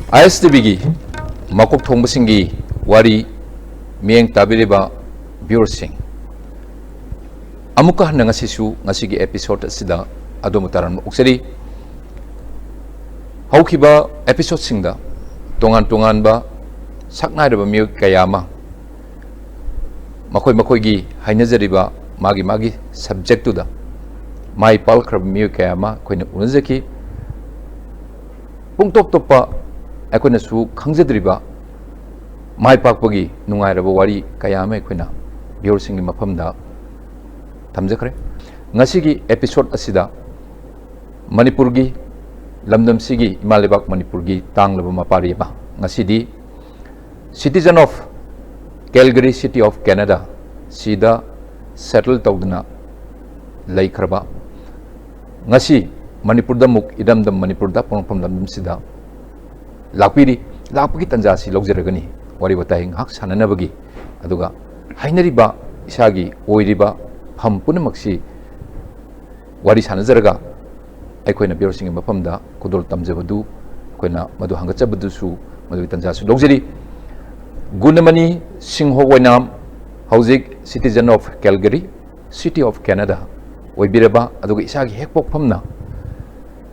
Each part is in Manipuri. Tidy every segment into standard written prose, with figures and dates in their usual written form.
ISTVꯒꯤ ꯃꯀꯣꯛ ꯊꯣꯡꯕꯁꯤꯡꯒꯤ ꯋꯥꯔꯤ ꯃꯤꯠꯌꯦꯡ ꯇꯥꯕꯤꯔꯤꯕ ꯚ꯭ꯌꯨꯋꯔꯁꯤꯡ ꯑꯃꯨꯛꯀ ꯍꯟꯅ ꯉꯁꯤꯒꯤ 에피소드 ꯑꯁꯤꯗ ꯑꯗꯣꯝꯕꯨ ꯇꯔꯥꯝꯅ ꯑꯣꯛꯆꯔꯤ ꯍꯧꯈꯤꯕ 에피소드ꯁꯤꯡꯗ ꯇꯣꯉꯥꯟꯕ ꯁꯛꯅꯥꯏꯔꯕ ꯃꯤꯑꯣꯏ ꯀꯌꯥ ꯑꯃ ꯃꯈꯣꯏꯒꯤ ꯍꯩꯅꯖꯔꯤꯕ ꯃꯥꯒꯤ ꯁꯕꯖꯦꯛꯇꯨꯗ ꯃꯥꯏ ꯄꯥꯛꯈ꯭ꯔꯕ ꯃꯤꯑꯣꯏ ꯀꯌꯥ ꯑꯃ ꯑꯩꯈꯣꯏꯅ ꯎꯅꯖꯈꯤ ꯄꯨꯡꯇꯣꯞ ꯇꯣꯞꯄ ꯑꯩꯈꯣꯏꯅꯁꯨ ꯈꯪꯖꯗ꯭ꯔꯤꯕ ꯃꯥꯏ ꯄꯥꯛꯄꯒꯤ ꯅꯨꯡꯉꯥꯏꯔꯕ ꯋꯥꯔꯤ ꯀꯌꯥ ꯑꯃ ꯑꯩꯈꯣꯏꯅ ꯚ꯭ꯌꯨꯋꯔꯁꯤꯡꯒꯤ ꯃꯐꯝꯗ ꯊꯝꯖꯈ꯭ꯔꯦ ꯉꯁꯤꯒꯤ 에피소드 ꯑꯁꯤꯗ ꯃꯅꯤꯄꯨꯔꯒꯤ ꯂꯝꯗꯝꯁꯤꯒꯤ ꯏꯃꯥ ꯂꯩꯕꯥꯛ ꯃꯅꯤꯄꯨꯔꯒꯤ ꯇꯥꯡꯂꯕ ꯃꯄꯥꯔꯤ ꯑꯃ ꯉꯁꯤꯗꯤ citizen of Calgary city of Canada ꯁꯤꯗ ꯁꯦꯇꯜ ꯇꯧꯗꯨꯅ ꯂꯩꯈ꯭ꯔꯕ ꯉꯁꯤ ꯃꯅꯤꯄꯨꯔꯗ ꯑꯃꯨꯛ ꯏꯔꯝꯗꯝ ꯃꯅꯤꯄꯨꯔꯗ ꯄꯣꯛꯅꯐꯝ ꯂꯝꯗꯝꯁꯤꯗ ꯂꯥꯛꯄꯒꯤ ꯇꯟꯖꯥ ꯑꯁꯤ ꯂꯧꯖꯔꯒꯅꯤ ꯋꯥꯔꯤ ꯋꯥꯇꯥꯏ ꯉꯥꯏꯍꯥꯛ ꯁꯥꯟꯅꯅꯕꯒꯤ ꯑꯗꯨꯒ ꯍꯩꯅꯔꯤꯕ ꯏꯁꯥꯒꯤ ꯑꯣꯏꯔꯤꯕ ꯐꯝ ꯄꯨꯝꯅꯃꯛꯁꯤ ꯋꯥꯔꯤ ꯁꯥꯟꯅꯖꯔꯒ ꯑꯩꯈꯣꯏꯅ ꯚ꯭ꯌꯨꯋꯔꯁꯤꯡꯒꯤ ꯃꯐꯝꯗ ꯈꯨꯗꯣꯜ ꯇꯝꯖꯕꯗꯨ ꯑꯩꯈꯣꯏꯅ ꯃꯗꯨ ꯍꯪꯒꯠꯆꯕꯗꯨꯁꯨ ꯃꯗꯨꯒꯤ ꯇꯟꯖꯥꯁꯨ ꯂꯧꯖꯔꯤ ꯒꯨꯅꯃꯅꯤ ꯁꯤꯡꯍꯣ ꯑꯣꯏꯅꯥꯝ ꯍꯧꯖꯤꯛ citizen of Calgary city of Canada ꯑꯣꯏꯕꯤꯔꯕ ꯑꯗꯨꯒ ꯏꯁꯥꯒꯤ ꯍꯦꯛ ꯄꯣꯛꯐꯝꯅ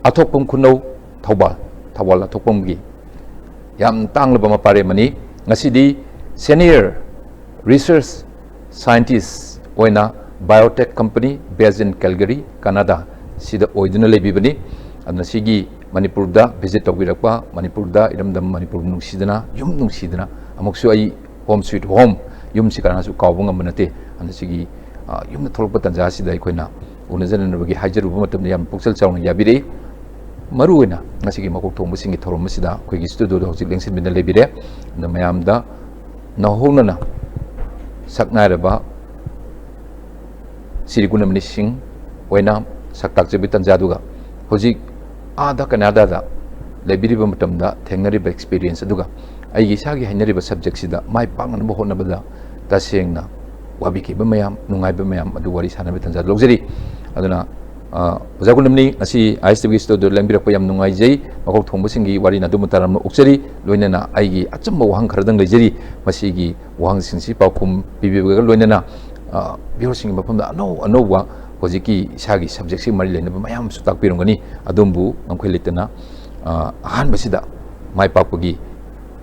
ꯑꯊꯣꯛꯄꯝ ꯈꯨꯅꯧ ꯊꯧꯕꯥꯜ ꯑꯊꯣꯛꯄꯝꯒꯤ ꯌꯥꯝ ꯇꯥꯡꯂꯕ ꯃꯄꯥꯔꯤ ꯑꯃꯅꯤ ꯉꯁꯤꯗꯤ ꯁꯦꯅꯤꯌꯔ ꯔꯤꯁꯔꯁ ꯁꯥꯏꯟꯇꯤꯁ ꯑꯣꯏꯅ ꯕꯥꯏꯑꯣꯇꯦꯛ ꯀꯝꯄꯅꯤ ꯕꯦꯖ ꯏꯟ ꯀꯦꯜꯒꯔꯤ ꯀꯅꯥꯗꯥ ꯁꯤꯗ ꯑꯣꯏꯗꯨꯅ ꯂꯩꯕꯤꯕꯅꯤ ꯑꯗꯨꯅ ꯁꯤꯒꯤ ꯃꯅꯤꯄꯨꯔꯗ ꯚꯤꯖꯤꯠ ꯇꯧꯕꯤꯔꯛꯄ ꯃꯅꯤꯄꯨꯔꯗ ꯏꯔꯝꯗꯝ ꯃꯅꯤꯄꯨꯔ ꯅꯨꯡꯁꯤꯗꯅ ꯌꯨꯝ ꯅꯨꯡꯁꯤꯗꯅ ꯑꯃꯨꯛꯁꯨ ꯑꯩ ꯍꯣꯝ ꯁ꯭ꯋꯤꯠ ꯍꯣꯝ ꯌꯨꯝꯁꯤ ꯀꯅꯥꯁꯨ ꯀꯥꯎꯕ ꯉꯝꯕ ꯅꯠꯇꯦ ꯑꯗꯨꯅ ꯁꯤꯒꯤ ꯌꯨꯝꯗ ꯊꯣꯛꯂꯛꯄ ꯇꯟꯖꯥ ꯑꯁꯤꯗ ꯑꯩꯈꯣꯏꯅ ꯎꯅꯖꯅꯅꯕꯒꯤ ꯍꯥꯏꯖꯔꯨꯕ ꯃꯇꯝꯗ ꯌꯥꯝ ꯄꯨꯛꯆꯦꯜ ꯆꯥꯎꯅ ꯌꯥꯕꯤꯔꯛꯏ ꯃꯔꯨꯑꯣꯏꯅ ꯉꯁꯤꯒꯤ ꯃꯀꯣꯛ ꯊꯣꯡꯕꯁꯤꯡꯒꯤ ꯊꯧꯔꯝ ꯑꯁꯤꯗ ꯑꯩꯈꯣꯏꯒꯤ ꯁ꯭ꯇꯨꯗꯤꯑꯣꯗ ꯍꯧꯖꯤꯛ ꯂꯦꯡꯁꯤꯟꯗꯨꯅ ꯂꯩꯕꯤꯔꯦ ꯑꯗꯨꯅ ꯃꯌꯥꯝꯗ ꯅꯧꯍꯧꯅꯅ ꯁꯛꯅꯥꯏꯔꯕ ꯁꯤꯔꯤ ꯒꯨꯅꯃꯅꯤ ꯁꯤꯡ ꯑꯣꯏꯅ ꯁꯛ ꯇꯥꯛꯆꯕꯤ ꯇꯟꯖꯥꯗꯨꯒ ꯍꯧꯖꯤꯛ ꯑꯥꯗ ꯀꯅꯥꯗꯥꯗ ꯂꯩꯕꯤꯔꯤꯕ ꯃꯇꯝꯗ ꯊꯦꯡꯅꯔꯤꯕ ꯑꯦꯛꯁꯄꯤꯔꯤꯌꯦꯟꯁ ꯑꯗꯨꯒ ꯑꯩꯒꯤ ꯏꯁꯥꯒꯤ ꯍꯩꯅꯔꯤꯕ ꯁꯕꯖꯦꯛꯁꯤꯗ ꯃꯥꯏ ꯄꯥꯛꯅꯅꯕ ꯍꯣꯠꯅꯕꯗ ꯇꯁꯦꯡꯅ ꯋꯥꯕꯤꯈꯤꯕ ꯃꯌꯥꯝ ꯅꯨꯡꯉꯥꯏꯕ ꯃꯌꯥꯝ ꯑꯗꯨ ꯋꯥꯔꯤ ꯁꯥꯟꯅꯕ ꯇꯟꯖꯥ ꯂꯧꯖꯔꯤ ꯑꯗꯨꯅ ꯑꯣꯖꯥ ꯒꯨꯅꯃꯅꯤ ꯉꯁꯤ ISTVꯒꯤ ꯁ꯭ꯇꯨꯗꯤꯑꯣꯗ ꯂꯦꯡꯕꯤꯔꯛꯄ ꯌꯥꯝ ꯅꯨꯡꯉꯥꯏꯖꯩ ꯃꯀꯣꯛ ꯊꯣꯡꯕꯁꯤꯡꯒꯤ ꯋꯥꯔꯤꯅ ꯑꯗꯨꯝ ꯇꯔꯥꯝꯅ ꯑꯣꯛꯆꯔꯤ ꯂꯣꯏꯅꯅ ꯑꯩꯒꯤ ꯑꯆꯝꯕ ꯋꯥꯍꯪ ꯈꯔꯗꯪ ꯂꯩꯖꯔꯤ ꯃꯁꯤꯒꯤ ꯋꯥꯍꯪꯁꯤꯡꯁꯤ ꯄꯥꯎꯈꯨꯝ ꯄꯤꯕꯤꯕꯒ ꯂꯣꯏꯅꯅ ꯚ꯭ꯌꯨꯋꯔꯁꯤꯡꯒꯤ ꯃꯐꯝꯗ ꯑꯅꯧꯕ ꯍꯧꯖꯤꯛꯀꯤ ꯏꯁꯥꯒꯤ ꯁꯕꯖꯦꯛꯁꯤ ꯃꯔꯤ ꯂꯩꯅꯕ ꯃꯌꯥꯝ ꯑꯃꯁꯨ ꯇꯥꯛꯄꯤꯔꯝꯒꯅꯤ ꯑꯗꯣꯝꯕꯨ ꯉꯝꯈꯩ ꯂꯩꯇꯅ ꯑꯍꯥꯟꯕꯁꯤꯗ ꯃꯥꯏ ꯄꯥꯛꯄꯒꯤ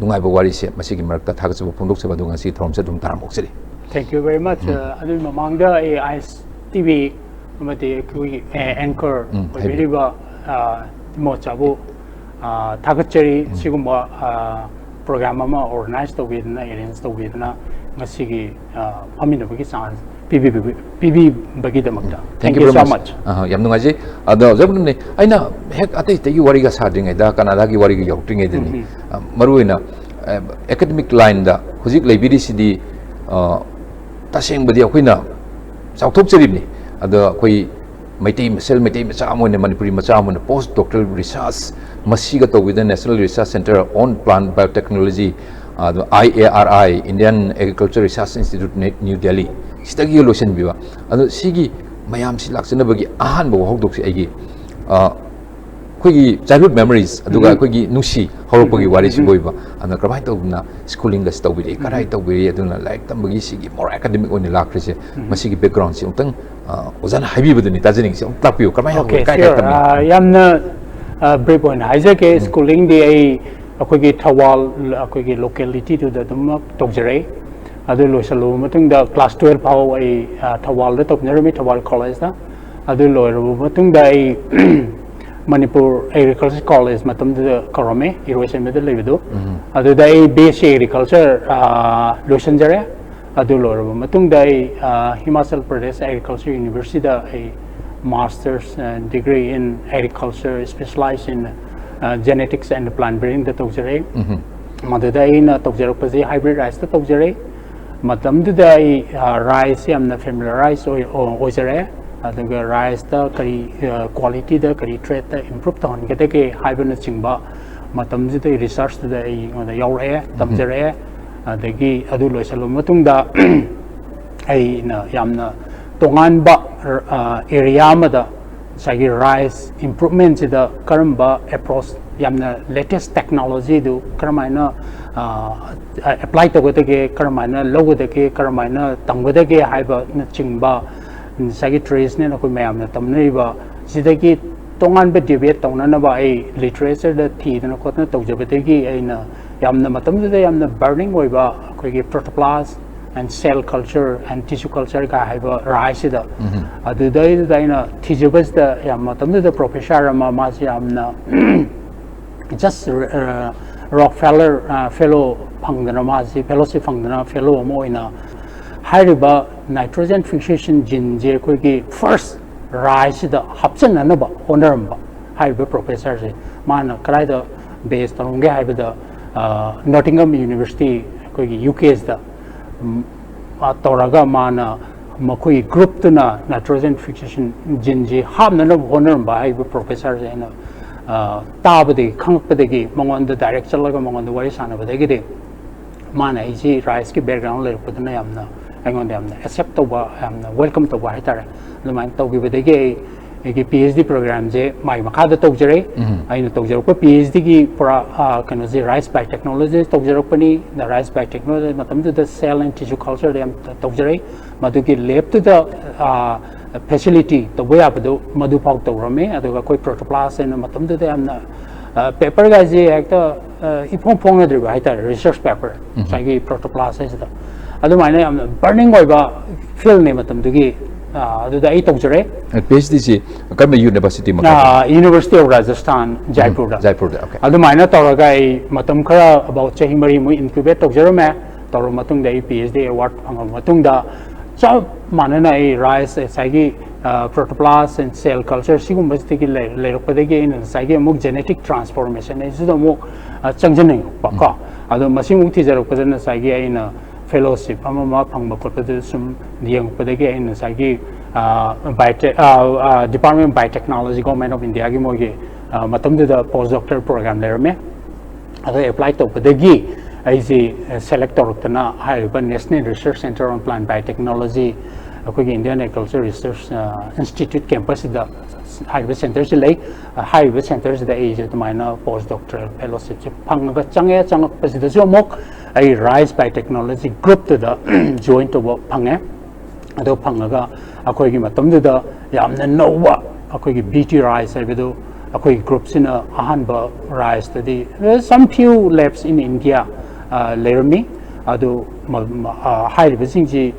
ꯅꯨꯡꯉꯥꯏꯕ ꯋꯥꯔꯤꯁꯦ ꯃꯁꯤꯒꯤ ꯃꯔꯛꯇ ꯊꯥꯒꯠꯆꯕ ꯐꯣꯡꯗꯣꯛꯆꯕ ꯑꯗꯨꯒ ꯉꯁꯤ ꯊꯧꯔꯝꯁꯦ ꯑꯗꯨꯝ ꯇꯔꯥꯝꯅ ꯑꯣꯛꯆꯔꯤ Thank you very much. ꯑꯗꯨꯒꯤ ꯃꯃꯥꯡꯗ ISTV ꯑꯃꯗꯤ ꯑꯩꯈꯣꯏꯒꯤ ꯑꯦꯡꯀꯔ ꯑꯣꯏꯕꯤꯔꯤꯕ ꯃꯣꯆꯥꯕꯨ ꯊꯥꯒꯠꯆꯔꯤ ꯁꯤꯒꯨꯝꯕ ꯄ꯭ꯔꯣꯒ꯭ꯔꯥꯝ ꯑꯃ ꯑꯣꯔꯒꯅꯥꯏꯖ ꯇꯧꯕꯤꯗꯨꯅ ꯑꯦꯔꯦꯟꯖ ꯇꯧꯕꯤꯗꯨꯅ ꯉꯁꯤꯒꯤ ꯐꯝꯃꯤꯟꯅꯕꯒꯤ chance ꯄꯤꯕꯤꯕꯒꯤꯗꯃꯛꯇ Thank you so much. ꯌꯥꯝ ꯅꯨꯡꯉꯥꯏꯖꯩ ꯑꯗꯣ ꯑꯣꯖꯥ ꯒꯨꯅꯃꯅꯤ ꯑꯩꯅ ꯍꯦꯛ ꯑꯇꯩ ꯋꯥꯔꯤꯒ ꯁꯥꯗ꯭ꯔꯤꯉꯩꯗ ꯀꯅꯥꯗꯥꯒꯤ ꯋꯥꯔꯤꯒ ꯌꯧꯔꯛꯇ꯭ꯔꯤꯉꯩꯗꯅꯤ ꯃꯔꯨꯑꯣꯏꯅ ꯑꯦꯀꯥꯗꯦꯃꯤꯛ ꯂꯥꯏꯟꯗ ꯍꯧꯖꯤꯛ ꯂꯩꯕꯤꯔꯤꯁꯤꯗꯤ ꯇꯁꯦꯡꯕꯗꯤ ꯑꯩꯈꯣꯏꯅ ꯆꯥꯎꯊꯣꯛꯆꯔꯤꯕꯅꯤ ꯑꯗꯣ ꯑꯩꯈꯣꯏ ꯃꯩꯇꯩ ꯃꯆꯥ ꯑꯃ ꯑꯣꯏꯅ ꯃꯅꯤꯄꯨꯔꯤ ꯃꯆꯥ ꯑꯃ ꯑꯣꯏꯅ ꯄꯣꯁ ꯗꯣꯛꯇꯔꯦꯜ ꯔꯤꯁꯥꯔꯁ ꯃꯁꯤꯒ ꯇꯧꯕꯤꯗ ꯅꯦꯁꯅꯦꯜ ꯔꯤꯁꯥꯔꯁ ꯁꯦꯟꯇꯔ ꯑꯣꯟ ꯄ꯭ꯂꯥꯟ ꯕꯥꯏꯑꯣꯇꯦꯛꯅꯣꯂꯣꯖꯤ ꯑꯗꯣ IARI Indian agriculture research institute new Delhi ꯁꯤꯗꯒꯤ ꯂꯣꯏꯁꯤꯟꯕꯤꯕ ꯑꯗꯣ ꯁꯤꯒꯤ ꯃꯌꯥꯝꯁꯤ ꯂꯥꯛꯆꯅꯕꯒꯤ ꯑꯍꯥꯟꯕ ꯋꯥꯍꯧꯗꯣꯛꯁꯤ ꯑꯩꯒꯤ ꯑꯩꯈꯣꯏꯒꯤ ꯆꯥꯏꯜꯍꯨꯗ ꯃꯦꯃꯣꯔꯤꯁ ꯑꯗꯨꯒ ꯑꯩꯈꯣꯏꯒꯤ ꯅꯨꯡꯁꯤ ꯍꯧꯔꯛꯄꯒꯤ ꯋꯥꯔꯤꯁꯤꯕꯨ ꯑꯣꯏꯕ ꯑꯗꯨꯅ ꯀꯔꯝꯍꯥꯏꯅ ꯇꯧꯗꯅ ꯁ꯭ꯀꯨꯂꯤꯡꯒꯁꯤ ꯇꯧꯕꯤꯔꯛꯏ ꯀꯗꯥꯏ ꯇꯧꯕꯤꯔꯤ ꯑꯗꯨꯅ ꯂꯥꯏꯔꯤꯛ ꯇꯝꯕꯒꯤ ꯁꯤꯒꯤ ꯃꯣꯔ ꯑꯦꯀꯥꯗꯦꯃꯤꯛ ꯑꯣꯏꯅ ꯂꯥꯛꯈ꯭ꯔꯤꯁꯦ ꯃꯁꯤꯒꯤ ꯕꯦꯛꯒ꯭ꯔꯥꯎꯟꯁꯤ ꯑꯃꯨꯛꯇꯪ ꯑꯣꯖꯥꯅ ꯍꯥꯏꯕꯤꯕꯗꯨꯅꯤ ꯇꯥꯖꯅꯤꯡꯁꯤ ꯑꯃꯨꯛ ꯇꯥꯛꯄꯤꯌꯨ ꯀꯔꯝꯍꯥꯏꯅ ꯀꯥꯏ ꯇꯝꯃꯤ ꯌꯥꯝꯅ ꯕ꯭ꯔꯤꯞ ꯑꯣꯏꯅ ꯍꯥꯏꯖꯒꯦ ꯁ꯭ꯀꯨꯂꯤꯡꯗꯤ ꯑꯩ ꯑꯩꯈꯣꯏꯒꯤ ꯊꯧꯕꯥꯜ ꯑꯩꯈꯣꯏꯒꯤ ꯂꯣꯀꯦꯂꯤꯇꯤꯗꯨꯗ ꯑꯗꯨꯝ ꯇꯧꯖꯔꯛꯏ ꯑꯗꯨ ꯂꯣꯏꯁꯤꯜꯂꯕ ꯃꯇꯨꯡꯗ ꯀ꯭ꯂꯥꯁ 12 ꯐꯥꯎ ꯑꯩ ꯊꯧꯕꯥꯜꯗ ꯇꯧꯖꯔꯝꯃꯤ ꯊꯧꯕꯥꯜ ꯀꯣꯂꯦꯖꯇ ꯑꯗꯨ ꯂꯣꯏꯔꯕ ꯃꯇꯨꯡꯗ ꯑꯩ ꯃꯅꯤꯄꯨꯔ ꯑꯦꯒ꯭ꯔꯤꯀꯜꯆꯔ ꯀꯣꯂꯦꯖ ꯃꯇꯝꯗꯨꯗ ꯀꯧꯔꯝꯃꯦ ꯏꯔꯣꯏꯁꯦꯝꯕꯗ ꯂꯩꯕꯗꯨ ꯑꯗꯨꯗ ꯑꯩ BSc ꯑꯦꯒ꯭ꯔꯤꯀꯜꯆꯔ ꯂꯣꯏꯁꯤꯟꯖꯔꯦ ꯑꯗꯨ ꯂꯣꯏꯔꯕ ꯃꯇꯨꯡꯗ ꯑꯩ ꯍꯤꯃꯥꯆꯜ ꯄ꯭ꯔꯗꯦꯁ ꯑꯦꯒ꯭ꯔꯤꯀꯜꯆꯔ ꯌꯨꯅꯤꯚꯔꯁꯤꯇꯤꯗ ꯑꯩ ꯃꯥꯁꯇꯔꯁ ꯗꯤꯒ꯭ꯔꯤ ꯏꯟ ꯑꯦꯒ꯭ꯔꯤꯀꯜꯆꯔ ꯁ꯭ꯄꯦꯁꯤꯌꯦꯂꯥꯏꯖ ꯏꯟ ꯖꯦꯅꯦꯇꯤꯛꯁ ꯑꯦꯟड ꯄ꯭ꯂꯥꯟ ꯕ꯭ꯔꯤꯗꯤꯡꯗ ꯇꯧꯖꯔꯦ ꯃꯗꯨꯗ ꯑꯩꯅ ꯇꯧꯖꯔꯛꯄꯁꯦ ꯍꯥꯏꯕ꯭ꯔꯤꯠ ꯔꯥꯏꯁꯇ ꯇꯧꯖꯔꯦ ꯃꯇꯝꯗꯨꯗ ꯑꯩ ꯔꯥꯏꯁ ꯌꯥꯝꯅ ꯐꯦꯃꯤꯂꯔꯥꯏꯖ ꯑꯣꯏꯖꯔꯦ ꯑꯗꯨꯒ ꯔꯥꯏꯁꯇ ꯀꯔꯤ ꯀ꯭ꯋꯥꯂꯤꯇꯤꯗ ꯀꯔꯤ ꯇ꯭ꯔꯦꯠꯇ ꯏꯝꯄ꯭ꯔꯨꯞ ꯇꯧꯍꯟꯒꯗꯒꯦ ꯍꯥꯏꯕꯅꯆꯤꯡꯕ ꯃꯇꯝꯗꯨꯗ ꯔꯤꯁꯥꯔꯁꯇꯨꯗ ꯑꯩ ꯑꯩꯉꯣꯟꯗ ꯌꯥꯎꯔꯛꯑꯦ ꯇꯝꯖꯔꯛꯑꯦ ꯑꯗꯒꯤ ꯑꯗꯨ ꯂꯣꯏꯁꯤꯜꯂꯕ ꯃꯇꯨꯡꯗ ꯑꯩꯅ ꯌꯥꯝꯅ ꯇꯣꯉꯥꯟꯕ ꯑꯦꯔꯤꯌꯥ ꯑꯃꯗ ꯉꯁꯥꯏꯒꯤ ꯔꯥꯏꯁ ꯏꯝꯄ꯭ꯔꯨꯞꯃꯦꯟꯁꯤꯗ ꯀꯔꯝꯕ approach yamna latest technology do karamaina apply to ge karamaina logo de ge karamaina tangba ge haiba na chingba sagi trace ne ko mayam na tamnei ba sidagi tongan be debate tongna na ba ai literature da thi na ko na tawjaba de gi aina yamna matam de yamna burning oi ba ko ge protoplast and cell culture and tissue culture ka haiba rise da adu dai daina thijabas da yamma tam da professor ma yamna just Rockefeller fellow phangdana ma fellowship phangdana fellow moina haiba nitrogen fixation gene je ko gi first rise da hapchen na ba honor ba haiba professor je man krai da based on ge haiba da Nottingham University ko gi UK is da Toraga mana makui group to na nitrogen fixation jinji ham na honor by professor and tabadi kangpadegi mongon the director like mongon the way son of the gidi mana easy rice ki background le put na yamna angon them accept to welcome to waiter the man to give the PhD program je mai makada to jere aina to jere ko PhD ki pura kana je rice by technology to jere pani the rice by technology matam the cell and tissue culture them to jere madu ki lab to the facility to way up do madu pok to rame adu ko protoplast and matam the amna paper ga je ekta ipong pong na driba ita research paper sagi protoplast is the adu mai na burning oi ba field ne matam dugi adu ai to jere PhD si kama university University of Rajasthan Jaipur okay adu maina tawraga ai matam khara about chahi mari mu incubate to jere me tawra matung da PhD award phang matung da cha manana ai rice sagi protoplast and cell culture sigum basti ki le padege in sagi muk genetic transformation is the muk changjane pa ka adu masing uti jero padana sagi ai na fellowship ama phang ba ko sum diang padege in sagi Department of Biotechnology, Government of India ki moge matam de postdoctoral program there me ado apply to padagi as a selector tana high National Research Center on Plant Biotechnology ko Indian Agriculture Research Institute campus da high centers like high centers da age to minor postdoctoral fellowship phang ga chang pasida so mok ai Rise Biotechnology group to the joint to phang ado phangaga akoi gi matam da yamna nowa akoi gi BT rice habido akoi groups in ahan ba rice the some few labs in India lermi ado high living ji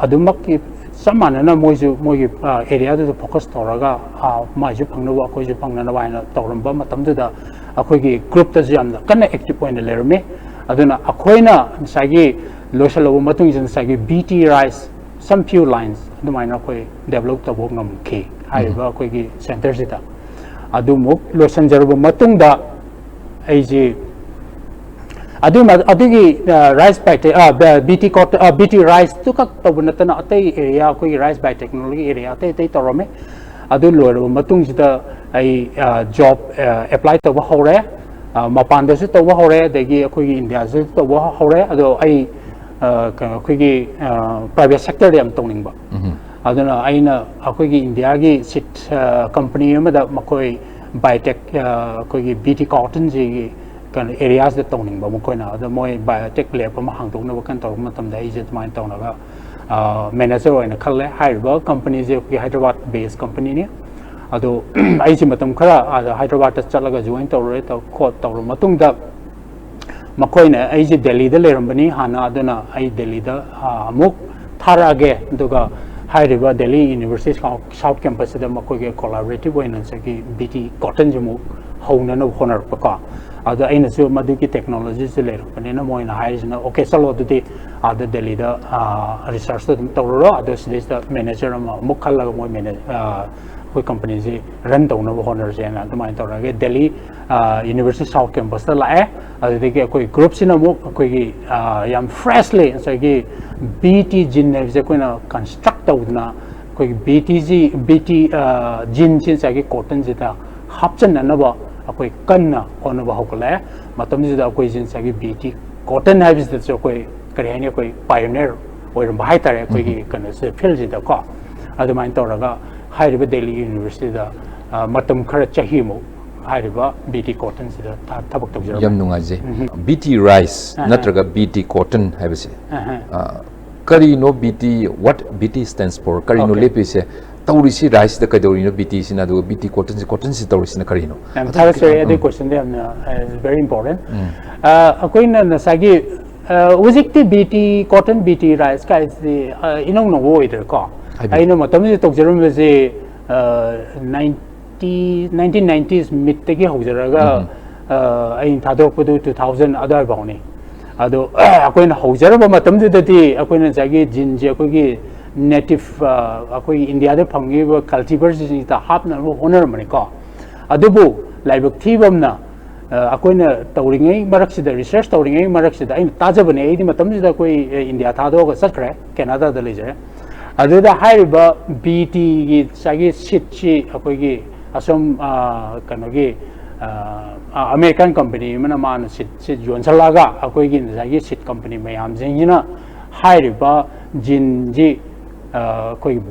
adumak ki samana na moju area to focus toraga ma ju phangna wa akoi ju phangna na waina toramba matam da akoi gi group ta yamna kana active point lermi aduna akoi na sagi local matung jin sagi BT rice some few lines the minor koi develop the work ngam ke haiba koi gi center sita adu muk losan jaruba matung da aiji adu gi rice by BT rice to ka tabunata na atai area koi rice by technology area atai torome adu loru matung jita ai job apply to ba hore mapan da su to ba hore degi koi India su to ba hore adu ai akhoi private sector yam tongning ba aduna aina akhoi India gi sit company amada makoi biotech akhoi BT cotton ji kan areas da tongning ba makoi na da moi biotech lab ma hangtok na kan tor matam da agent mind tong na manager oina khalle hire company je Hyderabad based company ni ado ai ji matam khara Hyderabad ta chalaga join tor to khot tor matung da makoina ai ji Delhi da lerambani hana aduna ai Delhi da amuk tharage duga hairiba Delhi University South Campus da makoi collaborative oina saki BT cotton jumu hauna no honor paka adu aina su maduki technology se lerambani na moina haisna okay salo dudi ada Delhi da research da tawro adu sidis da manager ma mukhalla mo manager koi company ji run tawna honor je na adumai tawrage Delhi University South Campus da lae adiki koi group sina mo koi yam freshly sagi BT gene ne je koina construct tawna koi BT gene chin sagi cotton jita hapchan na ba koi kanna ona ba hokla matam ji da koi jin sagi BT cotton habis da so koi kare ne koi pioneer oir ba hai tare koi kana se field ji da ko adumai tawraga high Delhi University da matam khara chahi mo 하이리바 BT cotton 시다 타박 덕지라 yam nungaje BT rice natraga BT cotton haibase kari no BT what BT stands for kari no lepise tawri si rice da kadori no BT sina do BT cotton si tawri sina kari no that's very question is very important according to sagi ujikti BT cotton BT rice ka is the inong no wo either ka ai no matam ji tokjerum be 1990s mid tagi hojaraga ai thadokpadu 2000 adar bauni ado akoina hojaraba matam dadi akoina jagi jinje akogi native akoi india da phangi cultivars ni ta hapna honor mani ka adubu laibak thibamna akoina tawringai maraksida research tawringai maraksida ai tajabane ai matam da koi india thado ga sakre canada da leje aduda haiba BT gi sagi sitchi akogi asom kanogi American company mana man sit John Salaga akogi sagi sit company mayam jingina haiba jinji koi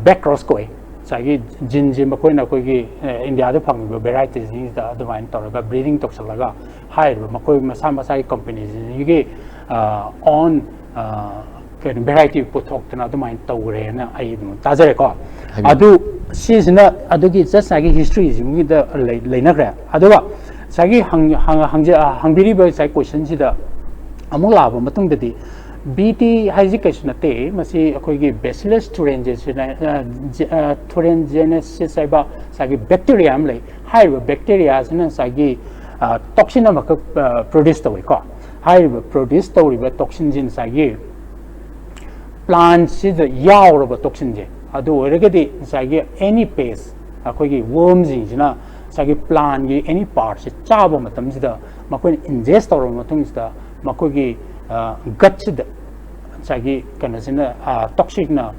backcross koi sagi jinji makoi na kogi India da phang varieties ni da advain toraga breeding toksalaga haiba makoi masa masa companies gi on variety puthok tana advain tawre na ai tajare ko adu sisna adugi just sagi history ji da leina gra aduga sagi hangbiri ba sai question si da amuk laba matung da di BT haji question ate masi akoi gi bacillus thuringiensis thuringiensis sai ba sagi bacteria am le hai bacteria na sagi toxin am produce to ko hai produce to ri toxin jin sagi plant si the yaw ba toxin je adu oregadi sagi any paste akoi gi worms jina sagi plant gi any part si chaba matam sida makoi ingest to matung sida makoi gi gut sida sagi kana sina toxic na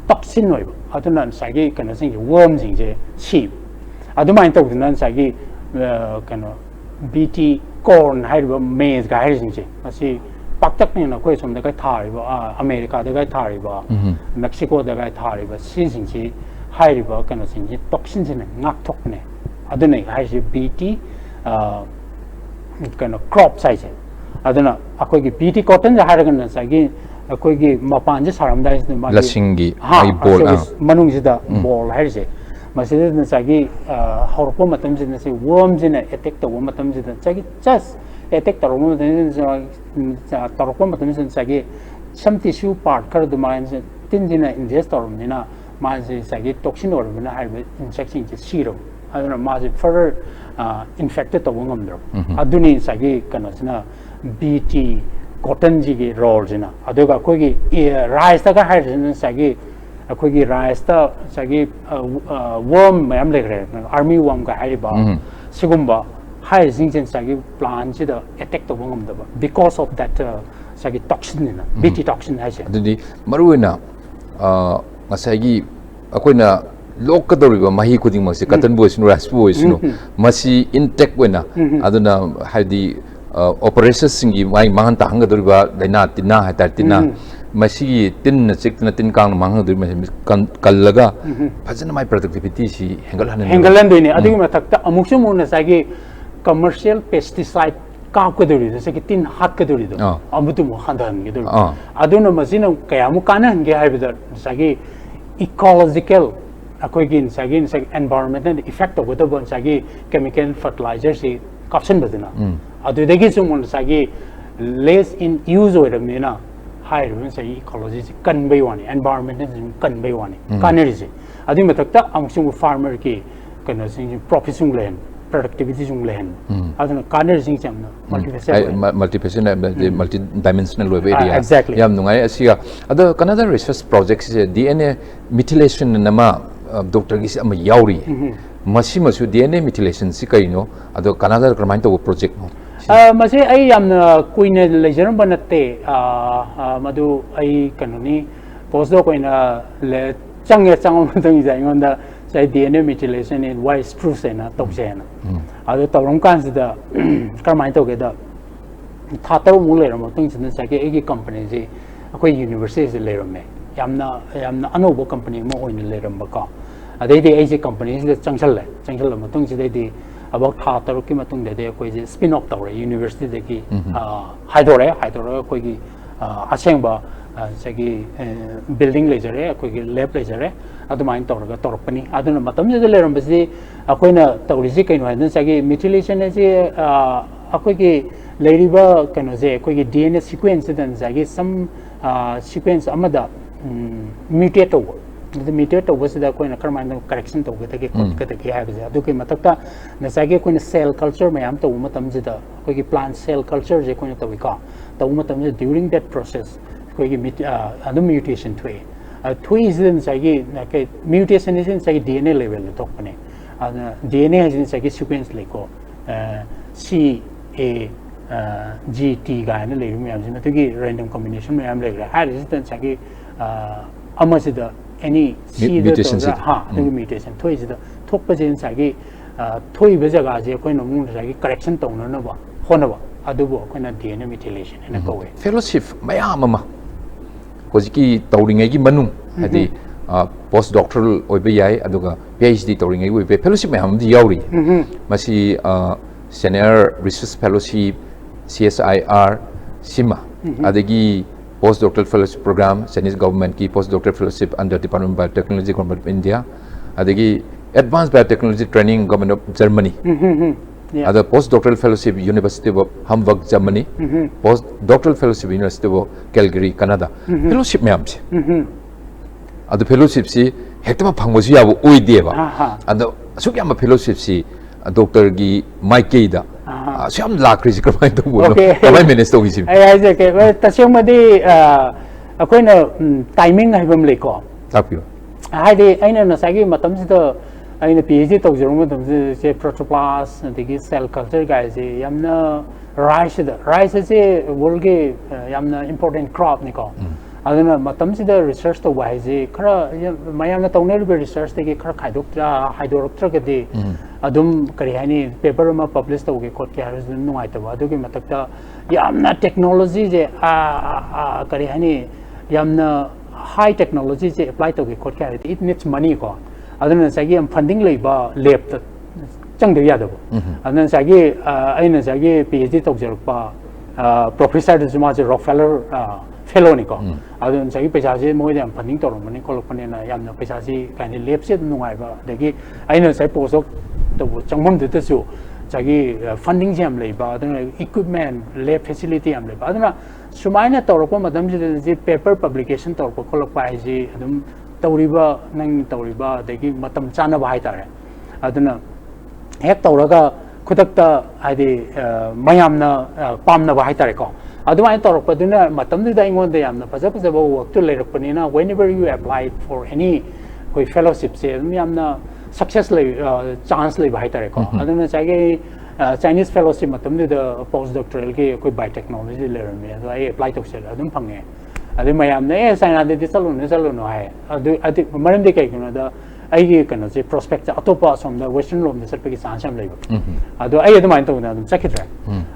toxin oi aduna sagi kana sing worms je si adu mai to nan sagi kana BT corn haiba maize ga hai sing je asi paktak ni na koi som da kai thari ba America da kai thari ba Mexico da kai thari ba si sing ji hai ba kana sing ji toxin je ngak thok ne aduna hai ji BT kana crop size aduna akoi gi BT cotton ja haragan sagi akoi gi mapan je saramdai ma lasingi ai bol manung jida bol hai je masida na sagi horpo matam je na se worm je na attack to matam je na sagi just attack to mo de sa torpo matam je sagi some tissue part kar du man je tin je na ingest to ni na ma je sagi toxin or na hai infection je zero aduna ma je further infected to ngam do aduni sagi kana sina BT cotton ji role jina aduga kogi rice ta ka hai sagi kogi rice ta sagi worm mayam legre army worm ka hai ba sigumba hai jingchen sagi plant ji da attack to ngam da because of that sagi toxin na BT toxin hai se adudi maruina ngasagi akoina lokadoriba mahi kuding masi cotton boys no rice boys no masi intact wena aduna haidi operations singi mai mangan ta hanga doriba daina tinna hatar tinna masi tin na chik na tin kang mangan dori masi kallaga phajana mai productivity si hengalan doini adigi mathakta amuksu mun sagi commercial pesticide ka ko dori jese ki tin hat ka dori do amutu mo khandan ge dori aduna masina kayamu kana hange haibida sagi ecological akoi gin sagi environmental effect of the bon sagi chemical fertilizer si caption badina adu degi sumun sagi less in use or na high run sagi ecology kan bai wani environmental kan bai wani kaneri se adu matakta amsung farmer ki kana sing profit sung len productivity sung len adu kaneri sing chamna multi dimensional area exactly yam nungai asia adu Canada research projects DNA methylation nama doctor gi ama yauri masi masu DNA methylation si kaino ado Canada kramai to project no masi ai yamna kuine lejeram banate madu ai kanoni postdoc koina le changye changom tang ja ingonda sai DNA methylation in why spruce na toksena ado tawrong kan da kramai to ge da thatar mule ram tang sin sa ke egi company ji akoi university le ram me yamna anobo company mo oin le ram ba ka adai de ai companies le changchal matong si dei about thought to ki matung de koi je spin off tawre university de ki haidore koi ki aseng ba sagi building lejare koi ki lab lejare adu main tawra torpani adu na matam je le ram basi akoi na tawri ji kai no sagi mutilation je akoi ki leiriba kano je koi ki DNA sequence dan sagi some sequence amada mutate over the mutate over se da koi na karma correction to ga ke ha ga adu ke matakta na sagi koi na cell culture mayam to matam je da koi ki plant cell culture je koi na to ka to matam je during that process koi ki adu mutation thui thui is then sagi na ke mutation is in sagi DNA level to pane DNA is in sagi sequence le ko C A G T ga na le mayam je na to ki random combination mayam le ga ha is then sagi amase da any mutation ha the mutation thui is the thok pa jen sagi thui ba jaga je koi no mung sagi correction to na ba hona ba adu bo koi na DNA mutilation na ko we fellowship mayam ama hojiki tawringai gi manung hadi post doctoral oibe yai aduga PhD tawringai oibe fellowship mayam di yauri masi senior research fellowship CSIR sima adagi postdoctoral fellowship program Chinese government ki postdoctoral fellowship under Department of Biotechnology Government of India adagi advanced biotechnology training Government of Germany other postdoctoral fellowship University of Hamburg Germany postdoctoral fellowship University of Calgary Canada fellowship mayam se adu fellowship si hekta phangbosu yabu oideba adu asuk yam fellowship si doctor gi Mike da Siam lakri si kamay to buno. Kamay minister ko isim. Ay ay ke tasyo madi ako na timing ay bam leko. Tapyo. Ay di ay na sagi matam si to ay na PhD to jero matam si protoplast digi cell culture guys yam na rice si world yam na important crop niko. aduna matam sida research to waise khara mayam na tawne research te khara haidoroktra gadi adum kari hani paper ma publish to ge khot ke harus nungai ta adu ge matakta yamna technology je kari hani yamna high technology je apply to ge khot ke it needs money ko aduna sagi am funding leiba lab ta chang de yada bo aduna sagi aina sagi PhD to jer pa professor juma je Rockefeller fellow ni ko adun sagi paisa je moi jam funding to mani ko pane na yamna paisa ji kind lab se nungai ba degi aina sai poso to changmam de su sagi funding jam lei ba aduna equipment lab facility am lei ba aduna sumaina to ko madam je paper publication to ko ko pa ji adum tawriba nang tawriba degi matam chana ba hai tare aduna hek tawraga khutakta adi mayamna pamna ba hai tare ko adumai torpaduna matamdu da ingon da yamna paja paja ba work to lerakpanina whenever you apply for any koi fellowship se yamna success le chance le bai tare ko aduna chage Chinese fellowship matamdu da postdoctoral ke koi biotechnology le me so I apply to sel adum phange adu mayamna e saina de salu no hai adu maram de kai kuno da ai kana je prospect atopa som da western lom de serpe ki sansam le adu ai adu main to na adum chakitra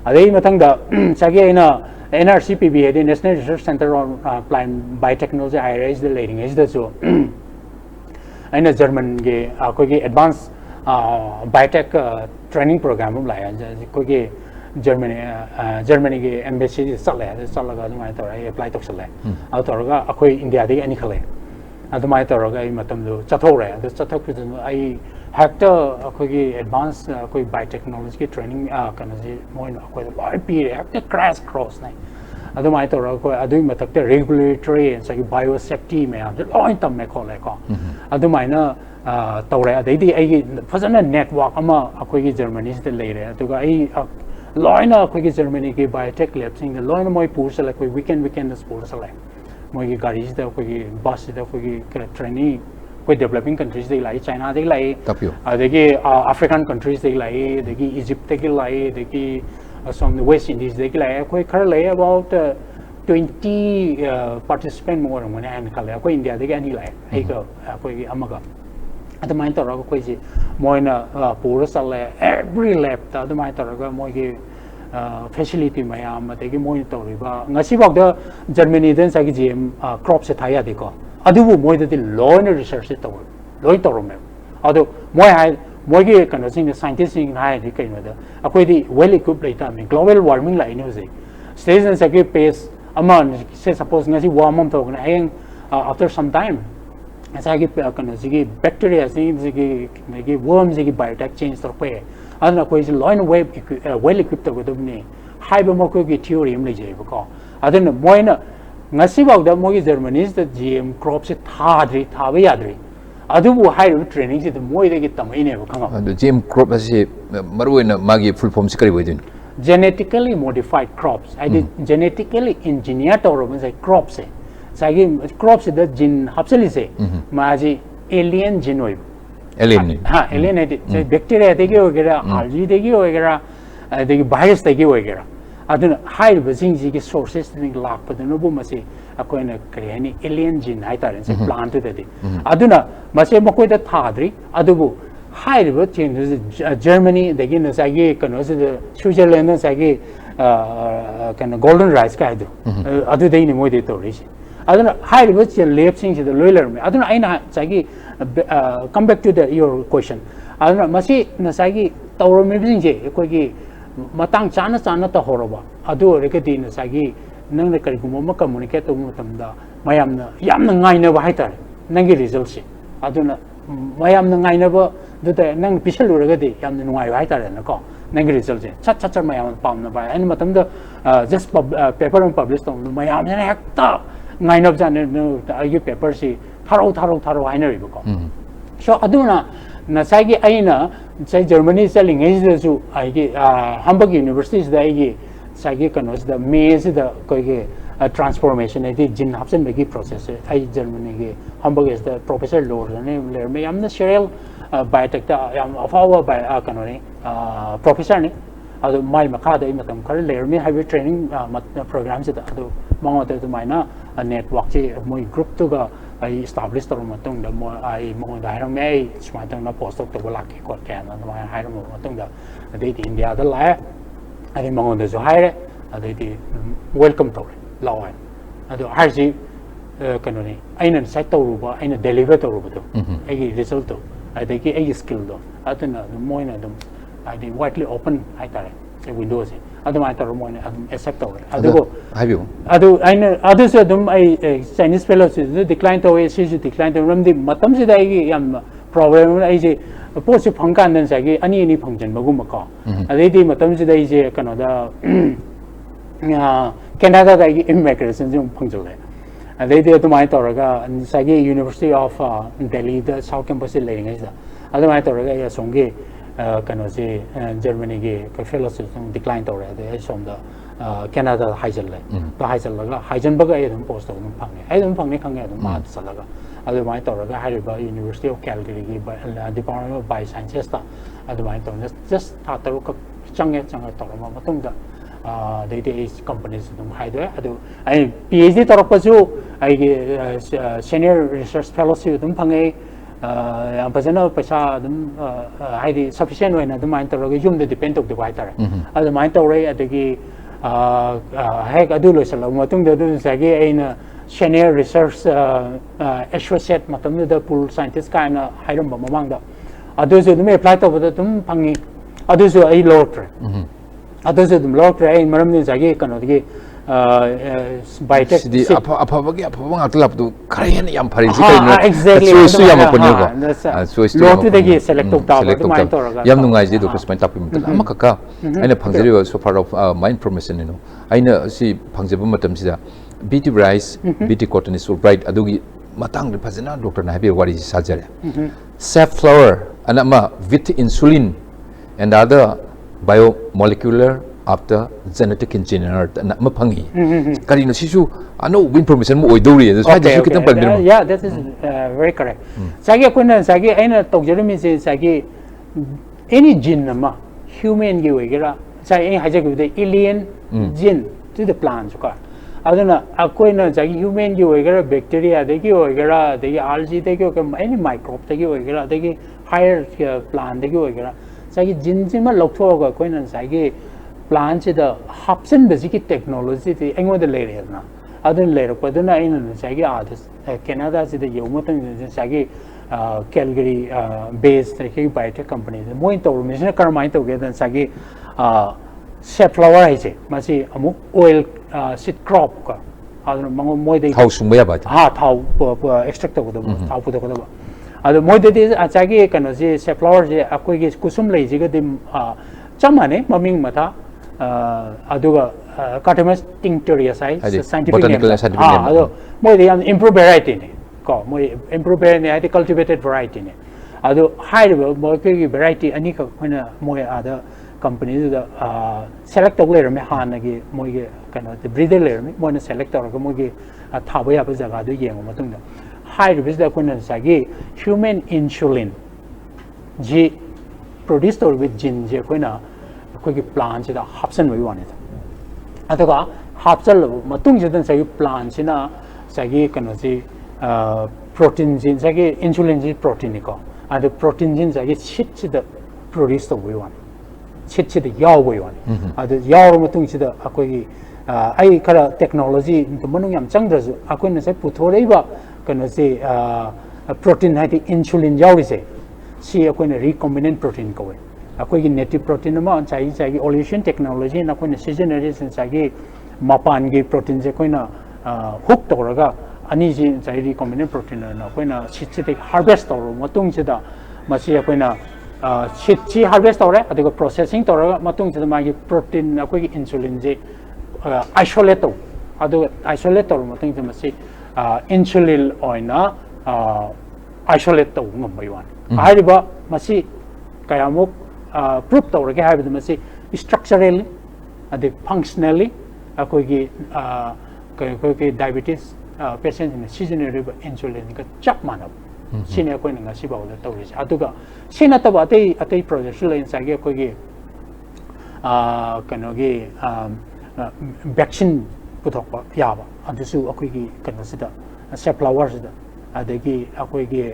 adai mathang da chage ina NRCPB had National Research Center on Plant Biotechnology IRS the leading is the so in a German ge kogi advanced biotech training program like kogi Germany ge embassy sala ga mai tor ai apply to sala autor ga akoi India de ani khale adu mai tor ga matam do chathok re adu chathok ku ai hector kogi advanced koi biotechnology training kana ji moi akoi loi pi hector crash cross nai adu mai tor ko adu matak regulatory and sagi biosafety me am loi tam me ko le ko adu mai na tore adai di ai fazana network ama akoi gi Germany de le re adu ga ai loi na akoi gi Germany gi biotech lab sing loi na moi pur sala koi weekend sport sala moi gi gari da koi gi bus da koi gi training koi developing countries de lai China de lai adegi African countries de lai adegi Egypt de lai adegi some West Indies de lai koi khar lai about 20 participant more mon an kala koi India de ani lai ai ko koi amaga adamai tor ko koi ji moina pura sala every lab ta adamai tor ko moi gi facility mayam adegi moi tor ba ngasi bak da Germany den sa gi gm crop se thaya de ko adubu moi de law and research to loi to me adu moi hai मोगी कनोसिंग साइंटिस्टिंग हाय दि कइनोदा अखोइदि वेल इक्विप लेता में ग्लोबल वार्मिंग लाइनो जे स्टेज सके पेस अमन से suppose ngasi warm up togna heng after some time asagi कनोसिगी बैक्टीरिया सिगी worm सिगी बायोटेक चेंज तोरपे अदना कोइ लोइन वेल इक्विप तगदबने हाइबा मकोगी थ्योरी हम लेजेबको अदना मोइना ngasi बाउदा मोगी जर्मनीज द जीएम क्रॉप से थाबा याद्रि अदुबु हाइरब ट्रेनिंग से मोइदगी तमैने बखंगा अदु जीएम क्रॉप असे मरुइना मागी फुल फॉर्म से करि वइदिन genetically modified crops I genetically engineered तौरब से crop से सागी crop से द जीन हब्सली से माजी alien जीन होइब एलियन हाँ alien है से बैक्टीरिया देगी वगैरह algae देगी वगैरह देगी virus देगी वगैरह अदुन हाइरब जिंग की sources ने लाख पदन बु मसे अकोइना करियानी alien जीन हाइ तारन से plant देदे अदुन मसे मकोइ द थाद्रि अदुबु हाइरब चेंज जर्मनी देगी नसागी कनोस स्विट्जरलैंड नसागी कन गोल्डन राइस का दु अदु देनी मोइदे तोरिस अदुन हाइरब चे लेप्सिंग से लोइलर में अदुन आइना सागी come back to the your question अदुन मसी नसागी तौरमिबिंग जे कोइगी मतंग चाना चाना त होरबा अदु रेकदी नसागी नंग करिगुम म कम्युनिकेट तम तमदा मयामना यामना ngaइनबा हाइतार नंगी रिजल्ट से अदुन मयामना ngaइनबा दुते नंग पिसलुरगदी यामना नुंगाइबा हाइतारनको नंगी रिजल्ट से छत छत मयाम पामनबा एन मतमदा जस्ट पेपर में पब्लिश तम मयामने हेक्ता ngaइनब जाने आगे पेपर से थारो हाइनरिबको सो अदुना नसागी आइना से जर्मनी से लिंगेजसु आगे हम्बर्ग यूनिवर्सिटी से आगे सागी कनोस द मेज द कोइगे ट्रांसफॉर्मेशन है जिन हाप्सन बेगी प्रोसेस है आई जर्मनी के हम्बर्ग इज द प्रोफेसर लोर ने लेर में यामना शेरल बायोटेक ता याम अफावा बाय कनोने प्रोफेसर ने अदो माइ मखा द मतम खर लेर में हाइवे ट्रेनिंग प्रोग्राम से अदो मंगोत तो माइना नेटवर्क से मोइ ग्रुप तो गा आई एस्टैब्लिश तौर मतंग द मो आई मंगोत हाइरम में आई स्मार्ट ना पोस्ट तो लाके कोट कैन ना माइ हाइरम मतंग द दे इंडिया द लाए अरे मंगोत जो हाइरे अदे वेलकम तौर लावाय अदो हाइजी कनोने आइना साइट तौरुबा आइना डिलीवर तौरुबदो आइगी रिजल्ट तो अदे आइगी स्किल दो अदना मोइना दम आइदि वाइडली ओपन हाइतारे से विंडोज है अदुमाय तौर मोइना अदम एक्सेप्ट तौर अदुगो हाइबियो अदु आइना अदुसे दम आई चाइनीज फेलोशिप डिक्लाइन तौवे सिजु डिक्लाइन तौर रमदि मतम से दाइगी याम प्रॉब्लम आइजे पोस्ट फंकान सागी अनी फंक्शन बगुमको अदि मतम से दाइजे कनोदा कैनाडा दाइगी इमिग्रेशन जो फंजले अदि अदुमाय तौरगा सागी यूनिवर्सिटी ऑफ दिल्ली द साउथ कैंपस से लेंगे अदुमाय तौरगा या सोंगे कनो से जर्मनी के फेलोशिप डिक्लाइन तौरे अदि सोमदा कैनाडा हाइजल ले तो हाइजल लगा हाइजन बगा एकदम पोस्ट एकदम फंगे एकदम फंगे खंगे एकदम मा चलगा अदुमाय तौरगा हाइबा यूनिवर्सिटी ऑफ कैलगरी की डिपार्टमेंट ऑफ बायो साइंसेस ता अदुमाय तौर जस्ट था तरुक चंगे तौरमा मतुंगदा देते इस कंपनी से तुम हाइदो अदु आई पीएचडी तौरपसु आई सीनियर रिसर्च फेलोशिप तुम फंगे याम फजना पैसा तुम हाइदि सफिशिएंट होइना अदुमाय तौरगा युम द डिपेंड ऑफ द वाइटर अदुमाय तौरे अदगी हेक अदु लोइसल मतुंगदा अदु सागे आइना senior research associate matam da pool scientist kaina hairam ba mamang da adu se dum apply to da tum phangi adu se ai lottery adu se dum lottery ai maram ni jage kano gi biotech di apa bagi ngatlap tu karayan yam phari ji kai exactly so yam apon ko so lottery de gi select to ta mai to yam nungai ji doctor spine tap mi ama kaka aina phangjeri so far of my information you know aina si phangjebu matam sida BT rice, BT cotton is so bright. Adugi matang de fazena doctor na habi wari sajare. Safflower anama with insulin and other biomolecular after genetic engineered na maphangi. Kari no sisu ano information mo oidori. Yeah, that is very correct. Sagi kuna sagi aina tokjerumi se sagi any gene nama human gi wegera sagi haja gi alien gene to the plants ka. अदुना अकोइना जागी ह्यूमन की वगैरह बैक्टीरिया देखी वगैरह देखी आल्जी देखी वगैरह एनी माइक्रोब देखी वगैरह देखी हायर प्लांट देखी वगैरह जागी जिन में लौटोगा कोइना जागी प्लांट से द हाप्सन बेसिक टेक्नोलॉजी थी एंगो द लेयर ना अदुन लेयर पदुना इन जागी आदस कनाडा से द योमतन जागी Calgary based cái biotech company moi tàu mình sẽ làm mai tàu cái đó cái safflower hay gì mà si amuk oil seed crop cả mang moi đây thau sung baya ba thau extract tàu đó thau phụ tàu đó ಅದು ಮೊದಲೇ ಆಚಾಗಿ ಕನಸಿ safflower ಜೆ ಅಕೋಗಿ ಕುಸುಮ್ ಲೈ ಜಿಗ ದಿಮ್ ಚಮನೆ ಮಮಿಂಗ್ ಮತ ಅದುಗ ಕಾಟಮಸ್ ಟಿಂಕ್ಟೋರಿಯಾ ಸೈ scientific name ಅದು ಮೊದಲೇ ಯಾಮ್ improve variety ನೆ ಕೋ ಮೊಯ್ improve variety ಐತಿ cultivated variety ನೆ ಅದು ಹೈಡ್ ಮೊಕಿ variety ಅನಿ ಕ ಕೊನ ಮೊಯ್ ಆದ company the select ತಗೊಳ್ಳೆ ರಮೆ ಹಾನಗಿ ಮೊಯ್ಗೆ Kannada breeder le ರಮೆ ಮೊಯ್ನ select ತರಗ ಮೊಯ್ಗೆ ಥಾಬ ಯಾಬ ಜಾಗ ಅದು ಯೆಂಗ ಮತುಂಗ high risk da kun sagi human insulin ji produced or with gene je koina koi ki plant da hapsan mai wane ataga hapsal matung je dan sagi plant sina sagi kana si protein gene sagi insulin ji protein ko and protein gene sagi chit da produced or wane chit da yaw bai wane adu yaw matung je da akoi ai kara technology manung yam changdra su akoi na sai puthore ba kana se protein hai the insulin yauri si akoi na recombinant protein ko akoi ki native protein ma chai ki evolution technology na koi na generation chai ki mapan gi protein je koi na hook to raga ani ji chai recombinant protein na koi na chit harvest to matung che da ma si akoi na chi harvest to re adigo processing to raga matung che da ma gi protein akoi ki insulin je isolate to adu isolate to matung che ma si insulin oina isolate to ngambai wan hariba masi kayamuk proof to rage haibda masi structurally ade functionally akogi koi diabetes patient in seasonary insulin ka chap manab sine koi nga si bawla tawri aduga sina taba atei project len sagi akogi kanogi vaccine puthokpa yaba adusu akogi kanasida safflower sida adagi akogi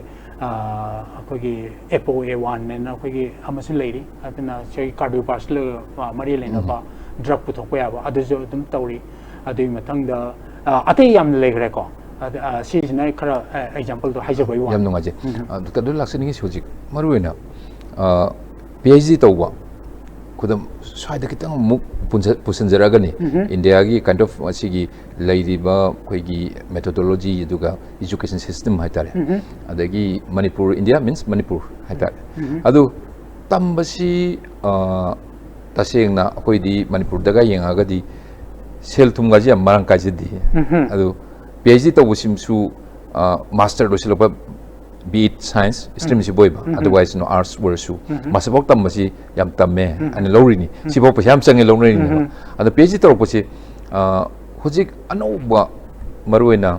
ApoA1 nen akogi amasu leiri aduna sei cardiovascular mari lena ba drug puthokpa yaba adusu dum tawri adui mathangda atei yam legre ko si sinai khara example to haijabai wa yam nungaje kadul laksani gi sojik maruena PhD tawwa kudam swaida kitang muk pusanjaragani India gi kind of asigi lairiba koigi methodology aduga education system haitare adagi Manipur India means Manipur haitare adu tambasi tasengna koidi Manipur daga yengagadi sel thumgaji marang kajidi adu PhD tawusimsu master dosilopa be it science stream si boy ba otherwise no arts were su masabok tam masi yam tamme and lowri ni si bo pa yam change lowri ni and the PhD tor posi hojik anoba maruena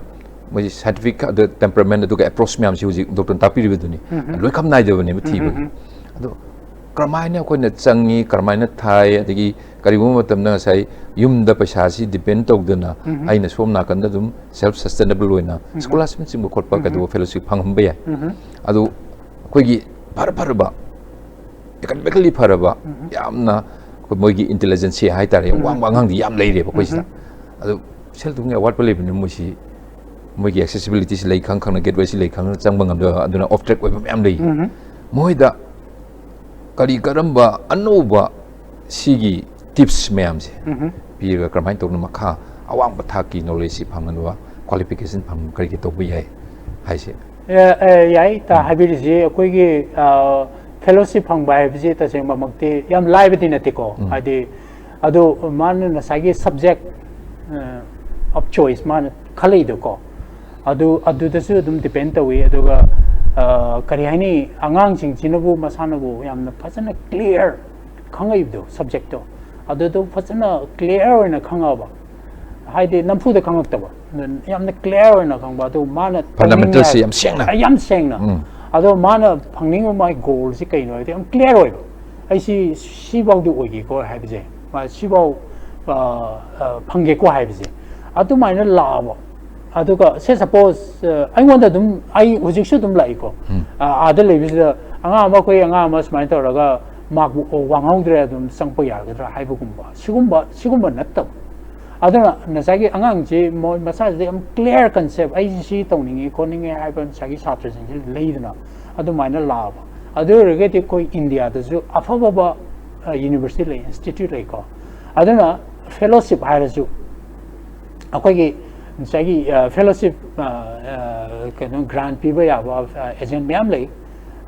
moi scientific the temperament the approach me am si hojik Dr. Tapiri beduni loi kham nai de ne thi ba ado karmaina ko na changi karmaina thai adigi karibu matam na sai yum da paisa si depend tawduna aina somna kan da dum self sustainable loina scholarship sim ko khotpa ka do fellowship phangam ba ya adu koigi par ba economically paraba yamna ko moigi intelligence hai tare wang di yam leire ba koisa adu sel dung ya wat pale bin mo si moigi accessibility si lei khang na gateway si lei khang chang bangam da aduna off track oi yam lei moida kari karamba anoba sigi tips mayam se pira karmai to makha awang pathaki knowledge phanganwa qualification phang kari ki to bi hai hai se yai ta habiri je koi gi fellowship phang bai bi ta se mamakte yam live din atiko ade ado man na sagi subject of choice man khalai do ko adu da su dum depend tawi aduga kari haini angang sing chinabu masanabu yamna phasana clear khangai do subject to adu phasana clear na khangaba haide nampu da khangak taba yamna clear na khangba do mana fundamentals yam sengna adu mana phangning my goal si kai no yam clear oi ai si bau du oi ko haibe je ma si bau phangge ko haibe je adu maina labo aduga say suppose I want dum I hojik su dum lai ko ada lebi da anga ma ko anga ma smai to raga mak wang hong dre dum sang pa ya ga hai bu gumba sigumba natta aduna nasagi angang ji mo masa ji am clear concept ai si tongningi koningi haiban sagi satra sing ji leidna adu maina lab adu regeti koi India da ju afaba university le institute le ko aduna fellowship hairasu akogi sagi fellowship kano grant piba ya ba agent myam le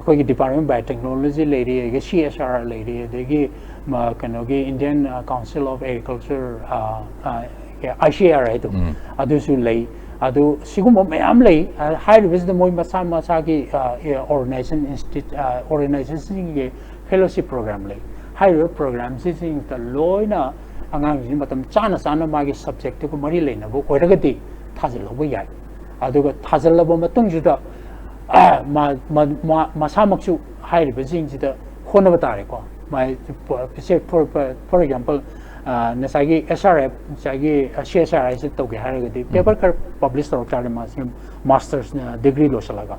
akogi department by technology le ge CSR le de ge ma kano ge Indian Council of Agriculture ICR hai to adu su le adu sigum myam le high vis the moi masa masa ge organization institute organization ge fellowship program le high program sing the loina angang ji matam chana chana magi subject ko mari leina bo koiragati thajal lo yai aduga thajal lo matung juda masa maksu high jing ji da hona batare ko my for example nasagi SRF sagi CSR is to ge haragati paper kar publish tor chale masters degree lo salaga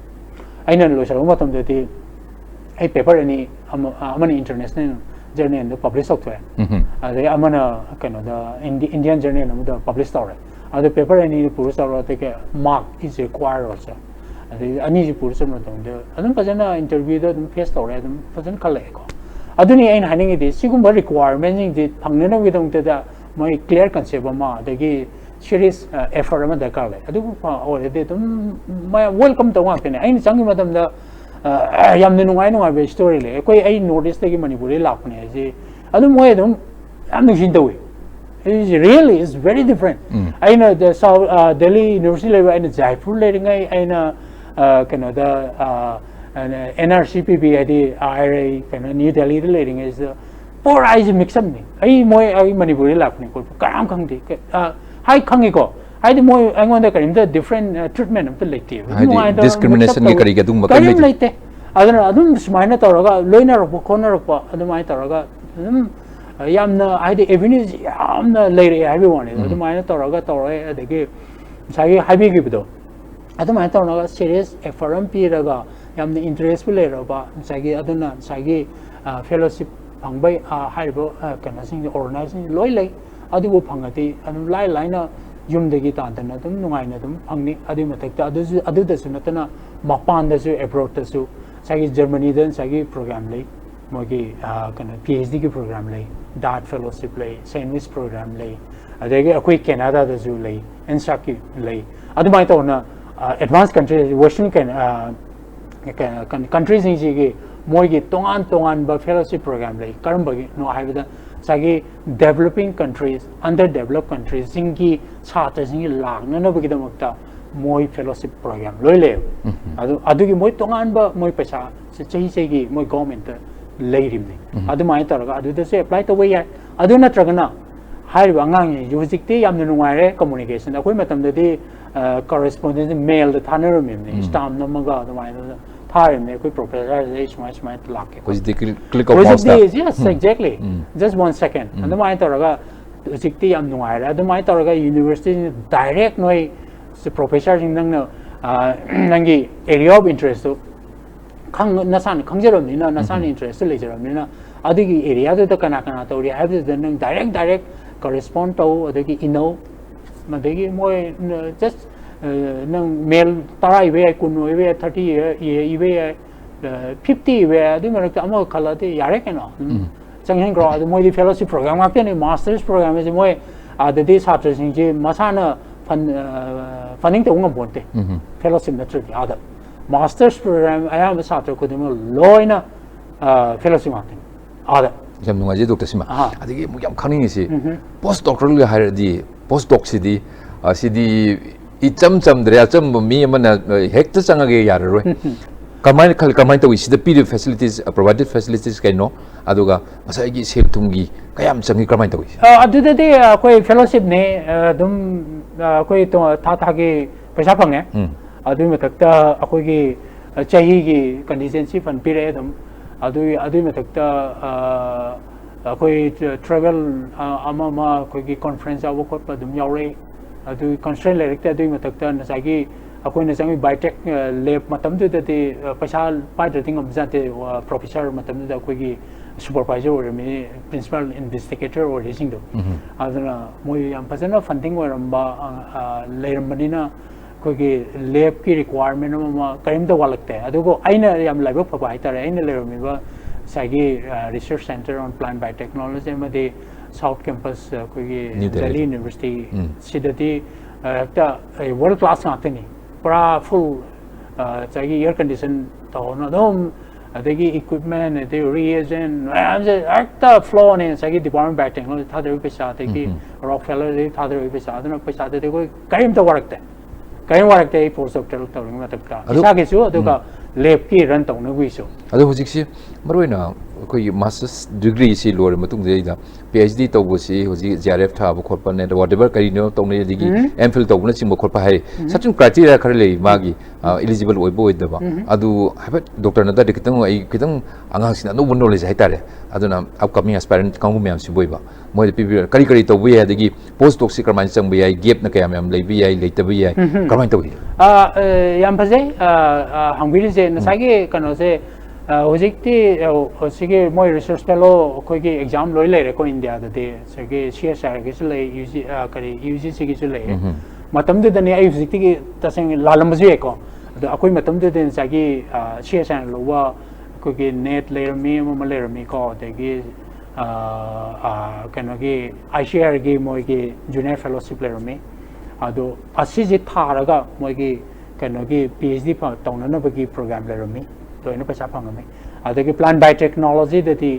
aina lo sala matam de ai paper ani amani international journal and publish software they amana kano the Indian journal and the publish story the paper any puru story take mark is required also the ani puru some the adun pajana interview the face story adun pajan kale ko aduni ain haning it sigum requirement ing the pangnena widong the my clear concept ma the serious effort ma da kale adu or the my welcome to one thing ain changi madam the yam nungai nungai be story le koi ai notice the manipuri lak ne ji adu moi dum am jin to is really is very different I know the South Delhi University level in Jaipur le ngai I know kind the NRCPP id IRA kind New Delhi le ngai is four eyes mix up ni ai moi ai manipuri lak ne ko kam khang di hai khangi ko I the more I want the different treatment of the lective. Discrimination kari ka dung makam late. Adun smina taraga loina ro corner ko adumai taraga yamna I the avenues yamna late everyone adumai taraga tore adege sagi habi gibdo adumai taraga serious effort piraga yamna interest lera ba sagi aduna sagi fellowship phangbai haibo kana sing organizing loi lai adu phangati adu lai laina yumdagi tantana dum nungaina dum phangni adu matakta adu dasu natana mapan dasu abroad dasu sagi Germany dan sagi program lei mogi kana PhD ki program lei Dart fellowship lei Sandwich program lei adege akoi Canada dasu lei NSAC ki lei adu mai tawna advanced countries western countries ni ji mogi tongan ba fellowship program lei karambagi no haibada sagi developing countries underdeveloped countries singi chata singi lagna na bagi damakta moi fellowship program loi le adu gi moi tongan ba moi paisa chahi chahi moi government leirim ni adu mai taraga adu da se apply to way adu na tragana hai wangang ni yujikti yamna nungaire communication akoi matam da di correspondence mail da thanar mem ni stamp namaga da mai time ne koi professor is much luck because they click on mouse yes exactly just 1 second and the mai taraga sikti am nungai ra the mai taraga university direct noi professor jing nang nangi area of interest so khang nasan khangjerom ni na nasan interest le jerom ni na adigi area da kana to ri have the nang direct correspond to adigi madegi moi just nang mail tarai we kun we 30 ye we 50 we adu mar ka amo khala te yare keno changheng gro adu moi di fellowship program ak ne masters program je moi adu de chhatra sing je masana funding te ungam bonte fellowship na tri ada masters program aya ma chhatra ko de mo loina fellowship ma ada jam nunga je doctor sima adigi mu yam khani si post doctoral hire di post doc si di icham drea cham mi mana hekta changage yaroi kamai to is the period facilities provided facilities kaino aduga masai gi sel thumgi kayam changi kamai to adu de koi fellowship ne dum koi to tha ge paisa phange adu me takta akoi gi chahi gi contingency fund pire dum adu me takta akoi travel ama koi gi conference awo ko pa dum yaure adu constraint director adu matakta nasagi akoi na sangi biotech lab matam du de paisa pai de thing amjate professor matam da akoi gi supervisor ꯑꯣꯏꯔꯝꯃꯤ principal investigator ꯑꯣꯏꯔꯤꯁꯤꯡꯗꯣ ꯑꯗꯨꯅ ꯃꯣꯏ ꯌꯥꯝ ꯐꯖꯅ funding ꯑꯣꯏꯔꯝꯕ ꯂꯩꯔꯝꯕꯅꯤꯅ ꯑꯩꯈꯣꯏꯒꯤ ꯂꯦꯕꯀꯤ ꯔꯤꯀ꯭ꯋꯥꯏꯔꯃꯦꯟ ꯑꯃ ꯀꯔꯤꯝꯇ ꯋꯥꯠꯂꯛꯇꯦ ꯑꯗꯨꯒ ꯑꯩꯅ ꯌꯥꯝ ꯂꯥꯏꯕꯛ ꯐꯕ ꯍꯥꯏꯇꯥꯔꯦ ꯑꯩꯅ ꯂꯩꯔꯝꯃꯤꯕ ꯉꯁꯥꯏꯒꯤ ꯔꯤꯁꯔꯁ ꯁꯦꯟꯇꯔ ꯑꯣꯟ ꯄ꯭ꯂꯥꯟ ꯕꯥꯏꯑꯣꯇꯦꯛꯅꯣꯂꯣꯖꯤ ꯑꯃꯗꯤ ꯁꯥꯎꯠ ꯀꯦꯝꯄꯁ ꯑꯩꯈꯣꯏꯒꯤ ꯗꯦꯜꯂꯤ ꯌꯨꯅꯤꯚꯔꯁꯤꯇꯤ ꯁꯤꯗꯗꯤ ꯍꯦꯛꯇ ꯋꯥꯔꯜ ꯀ꯭ꯂꯥꯁ ꯉꯥꯛꯇꯅꯤ ꯄꯨꯔꯥ ꯐꯨꯜ ꯉꯁꯥꯏꯒꯤ ꯏꯌꯥꯔ ꯀꯟꯗꯤꯁꯟ ꯇꯧꯅ ꯑꯗꯨꯝ ꯑꯗꯒꯤ ꯏꯀ꯭ꯋꯤꯞꯃꯦꯟ ꯑꯗꯩ ꯔꯤꯑꯦꯖꯦꯟ ꯃꯌꯥꯝꯁꯦ ꯍꯦꯛꯇ ꯐ꯭ꯂꯣꯅꯦ ꯉꯁꯥꯏꯒꯤ ꯗꯤꯄꯥꯔꯠꯃꯦꯟ ꯕꯥꯏꯑꯣꯇꯦꯛꯅꯣꯂꯣꯖꯤ ꯊꯥꯗꯔꯤꯕ ꯄꯩꯁꯥ ꯑꯗꯒꯤ ꯔꯣꯛ ꯐꯦꯂꯔꯗꯒꯤ ꯊꯥꯗꯔꯤꯕ ꯄꯩꯁꯥ ꯑꯗꯨꯅ ꯄꯩꯁꯥꯗꯗꯤ ꯑꯩꯈꯣꯏ ꯀꯔꯤꯝꯇ ꯋꯥꯔꯛꯇꯦ ꯀꯔꯤꯝ ꯋꯥꯔꯛꯇꯦ ꯑꯩ ꯄꯣꯁ ꯗꯣꯛꯇꯔ ꯇꯧꯔꯤꯉꯩ ꯃꯇꯝꯗ ꯏꯁꯥꯒꯤꯁꯨ ꯑꯗꯨꯒ ꯂꯦꯕꯀꯤ ꯔꯟ ꯇꯧꯅꯕꯒꯤꯁꯨ ꯑꯗꯣ ꯍꯧꯖꯤꯛꯁꯤ ꯃꯔꯨꯑꯣꯏꯅ ꯑꯩꯈꯣꯏꯒꯤ ꯃꯥꯁꯇꯔꯁ ꯗꯤꯒ꯭ꯔꯤꯁꯤ ꯂꯣꯏꯔ ꯃꯇꯨꯡꯗꯩꯗ PhD ꯇꯧꯕꯁꯤ ꯍꯧꯖꯤꯛ JRF ꯊꯥꯕ ꯈꯣꯠꯄ ꯅꯦꯠ ꯋꯥꯠꯑꯦꯚꯔ ꯀꯔꯤꯅꯣ ꯇꯧꯅꯩ ꯑꯗꯒꯤ MPhil ꯇꯧꯕꯅꯆꯤꯡꯕ ꯈꯣꯠꯄ ꯍꯥꯏ ꯁꯔꯇꯟ ꯀ꯭ꯔꯥꯏꯇꯦꯔꯤꯌꯥ ꯈꯔ ꯂꯩ ꯃꯥꯒꯤ ꯏꯂꯤꯖꯤꯕꯜ ꯑꯣꯏꯕ ꯑꯣꯏꯗꯕ ꯑꯗꯨ ꯍꯥꯏꯐꯦꯠ ꯗꯣꯛꯇꯔꯅ ꯑꯗꯥꯏꯗ ꯈꯤꯇꯪ ꯑꯩ ꯈꯤꯇꯪ ꯑꯉꯥꯡꯁꯤꯡꯅ ꯑꯅꯧꯕ ꯅꯣꯂꯦꯖ ꯍꯥꯏꯇꯥꯔꯦ ꯑꯗꯨꯅ ꯑꯞꯀꯃꯤꯡ ꯑꯦꯁꯄꯥꯏꯔꯦꯟ ꯀꯥꯡꯕꯨ ꯃꯌꯥꯝꯁꯤꯕꯨ ꯑꯣꯏꯕ ꯃꯣꯏꯗ ꯄꯤꯕꯤꯔ ꯀꯔꯤ ꯀꯔꯤ ꯇꯧꯕ ꯌꯥꯏ ꯑꯗꯒꯤ ꯄꯣꯁ ꯗꯣꯛꯁꯤ ꯀꯔꯝꯍꯥꯏꯅ ꯆꯪꯕ ꯌꯥꯏ ꯒꯦꯞꯅ ꯀꯌꯥꯝ ꯌꯥꯝ ꯂꯩꯕ ꯌꯥꯏ ꯂꯩꯇꯕ ꯌꯥꯏ ꯀꯔꯝꯍꯥꯏꯅ ꯇꯧꯏ ꯌꯥꯝ ꯐꯖꯩ ꯍꯪꯕꯤꯔꯤꯁꯦ ꯉꯁꯥꯏꯒꯤ ꯀꯩꯅꯣꯁꯦ ꯍꯧꯖꯤꯛꯇꯤ ꯁꯤꯒꯤ ꯃꯣꯏ ꯔꯤꯁꯔꯁ ꯐꯦꯂꯣ ꯑꯩꯈꯣꯏꯒꯤ ꯑꯦꯛꯖꯥꯝ ꯂꯣꯏ ꯂꯩꯔꯦꯀꯣ ꯏꯟꯗꯤꯌꯥꯗꯗꯤ ꯁꯤꯒꯤ CSIRꯒꯤꯁꯨ ꯂꯩ ꯀꯔꯤ UGCꯒꯤꯁꯨ ꯂꯩ ꯃꯇꯝꯗꯨꯗꯅꯦ ꯑꯩ ꯍꯧꯖꯤꯛꯇꯤ ꯇꯁꯦꯡꯅ ꯂꯥꯜꯂꯝꯕꯁꯨ ꯌꯥꯏꯀꯣ ꯑꯗꯣ ꯑꯩꯈꯣꯏ ꯃꯇꯝꯗꯨꯗ ꯉꯁꯥꯏꯒꯤ CSIRꯅ ꯂꯧꯕ ꯑꯩꯈꯣꯏꯒꯤ ꯅꯦꯠ ꯂꯩꯔꯝꯃꯤ ꯑꯃ ꯂꯩꯔꯝꯃꯤꯀꯣ ꯑꯗꯒꯤ ꯀꯩꯅꯣꯒꯤ ICARꯒꯤ ꯃꯣꯏꯒꯤ ꯖꯨꯅꯤꯌꯔ ꯐꯦꯂꯣꯁꯤꯞ ꯂꯩꯔꯝꯃꯤ ꯑꯗꯣ ꯑꯁꯤꯁꯦ ꯊꯥꯔꯒ ꯃꯣꯏꯒꯤ ꯀꯩꯅꯣꯒꯤ PhD ꯇꯧꯅꯅꯕꯒꯤ ꯄ꯭ꯔꯣꯒ꯭ꯔꯥꯝ ꯂꯩꯔꯝꯃꯤ ꯂꯣꯏꯅ ꯄꯩꯁꯥ ꯐꯪꯉꯝꯃꯤ ꯑꯗꯒꯤ ꯄ꯭ꯂꯥꯟ ꯕꯥꯏꯑꯣꯇꯦꯛꯅꯣꯂꯣꯖꯤꯗꯗꯤ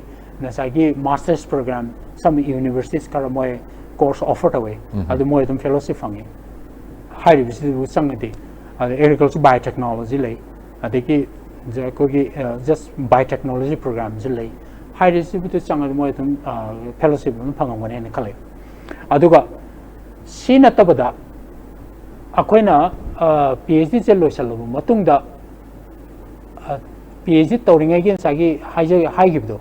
ꯉꯁꯥꯏꯒꯤ ꯃꯥꯁꯇꯔꯁ ꯄ꯭ꯔꯣꯒ꯭ꯔꯥꯝ ꯁꯝ ꯌꯨꯅꯤꯚꯔꯁꯤꯇꯤꯁ ꯈꯔ ꯃꯣꯏ ꯀꯣꯔꯁ ꯑꯣꯐꯔ ꯇꯧꯋꯦ ꯑꯗꯨ ꯃꯣꯏ ꯑꯗꯨꯝ ꯐꯦꯂꯣꯁꯤꯞ ꯐꯪꯉꯤ ꯍꯥꯏꯔꯤꯕꯁꯤꯕꯨ ꯆꯪꯉꯗꯤ ꯑꯗ ꯑꯦꯒ꯭ꯔꯤꯀꯜꯆꯔ ꯕꯥꯏꯑꯣꯇꯦꯛꯅꯣꯂꯣꯖꯤ ꯂꯩ ꯑꯗꯒꯤ ꯑꯩꯈꯣꯏꯒꯤ ꯖꯁ ꯕꯥꯏꯑꯣꯇꯦꯛꯅꯣꯂꯣꯖꯤ ꯄ꯭ꯔꯣꯒ꯭ꯔꯥꯝꯁꯨ ꯂꯩ ꯍꯥꯏꯔꯤꯁꯤꯕꯨꯗꯤ ꯆꯪꯉꯗꯤ ꯃꯣꯏ ꯑꯗꯨꯝ ꯐꯦꯂꯣꯁꯤꯞ ꯑꯗꯨꯝ ꯐꯪꯉꯝꯒꯅꯦꯅ ꯈꯜꯂꯦ ꯑꯗꯨꯒ ꯁꯤ ꯅꯠꯇꯕꯗ ꯑꯩꯈꯣꯏꯅ PhDꯁꯦ ꯂꯣꯏꯁꯤꯜꯂꯕ ꯃꯇꯨꯡꯗ PhD ꯇꯧꯔꯤꯉꯩꯒꯤ ꯉꯁꯥꯏꯒꯤ ꯍꯥꯏꯈꯤꯕꯗꯣ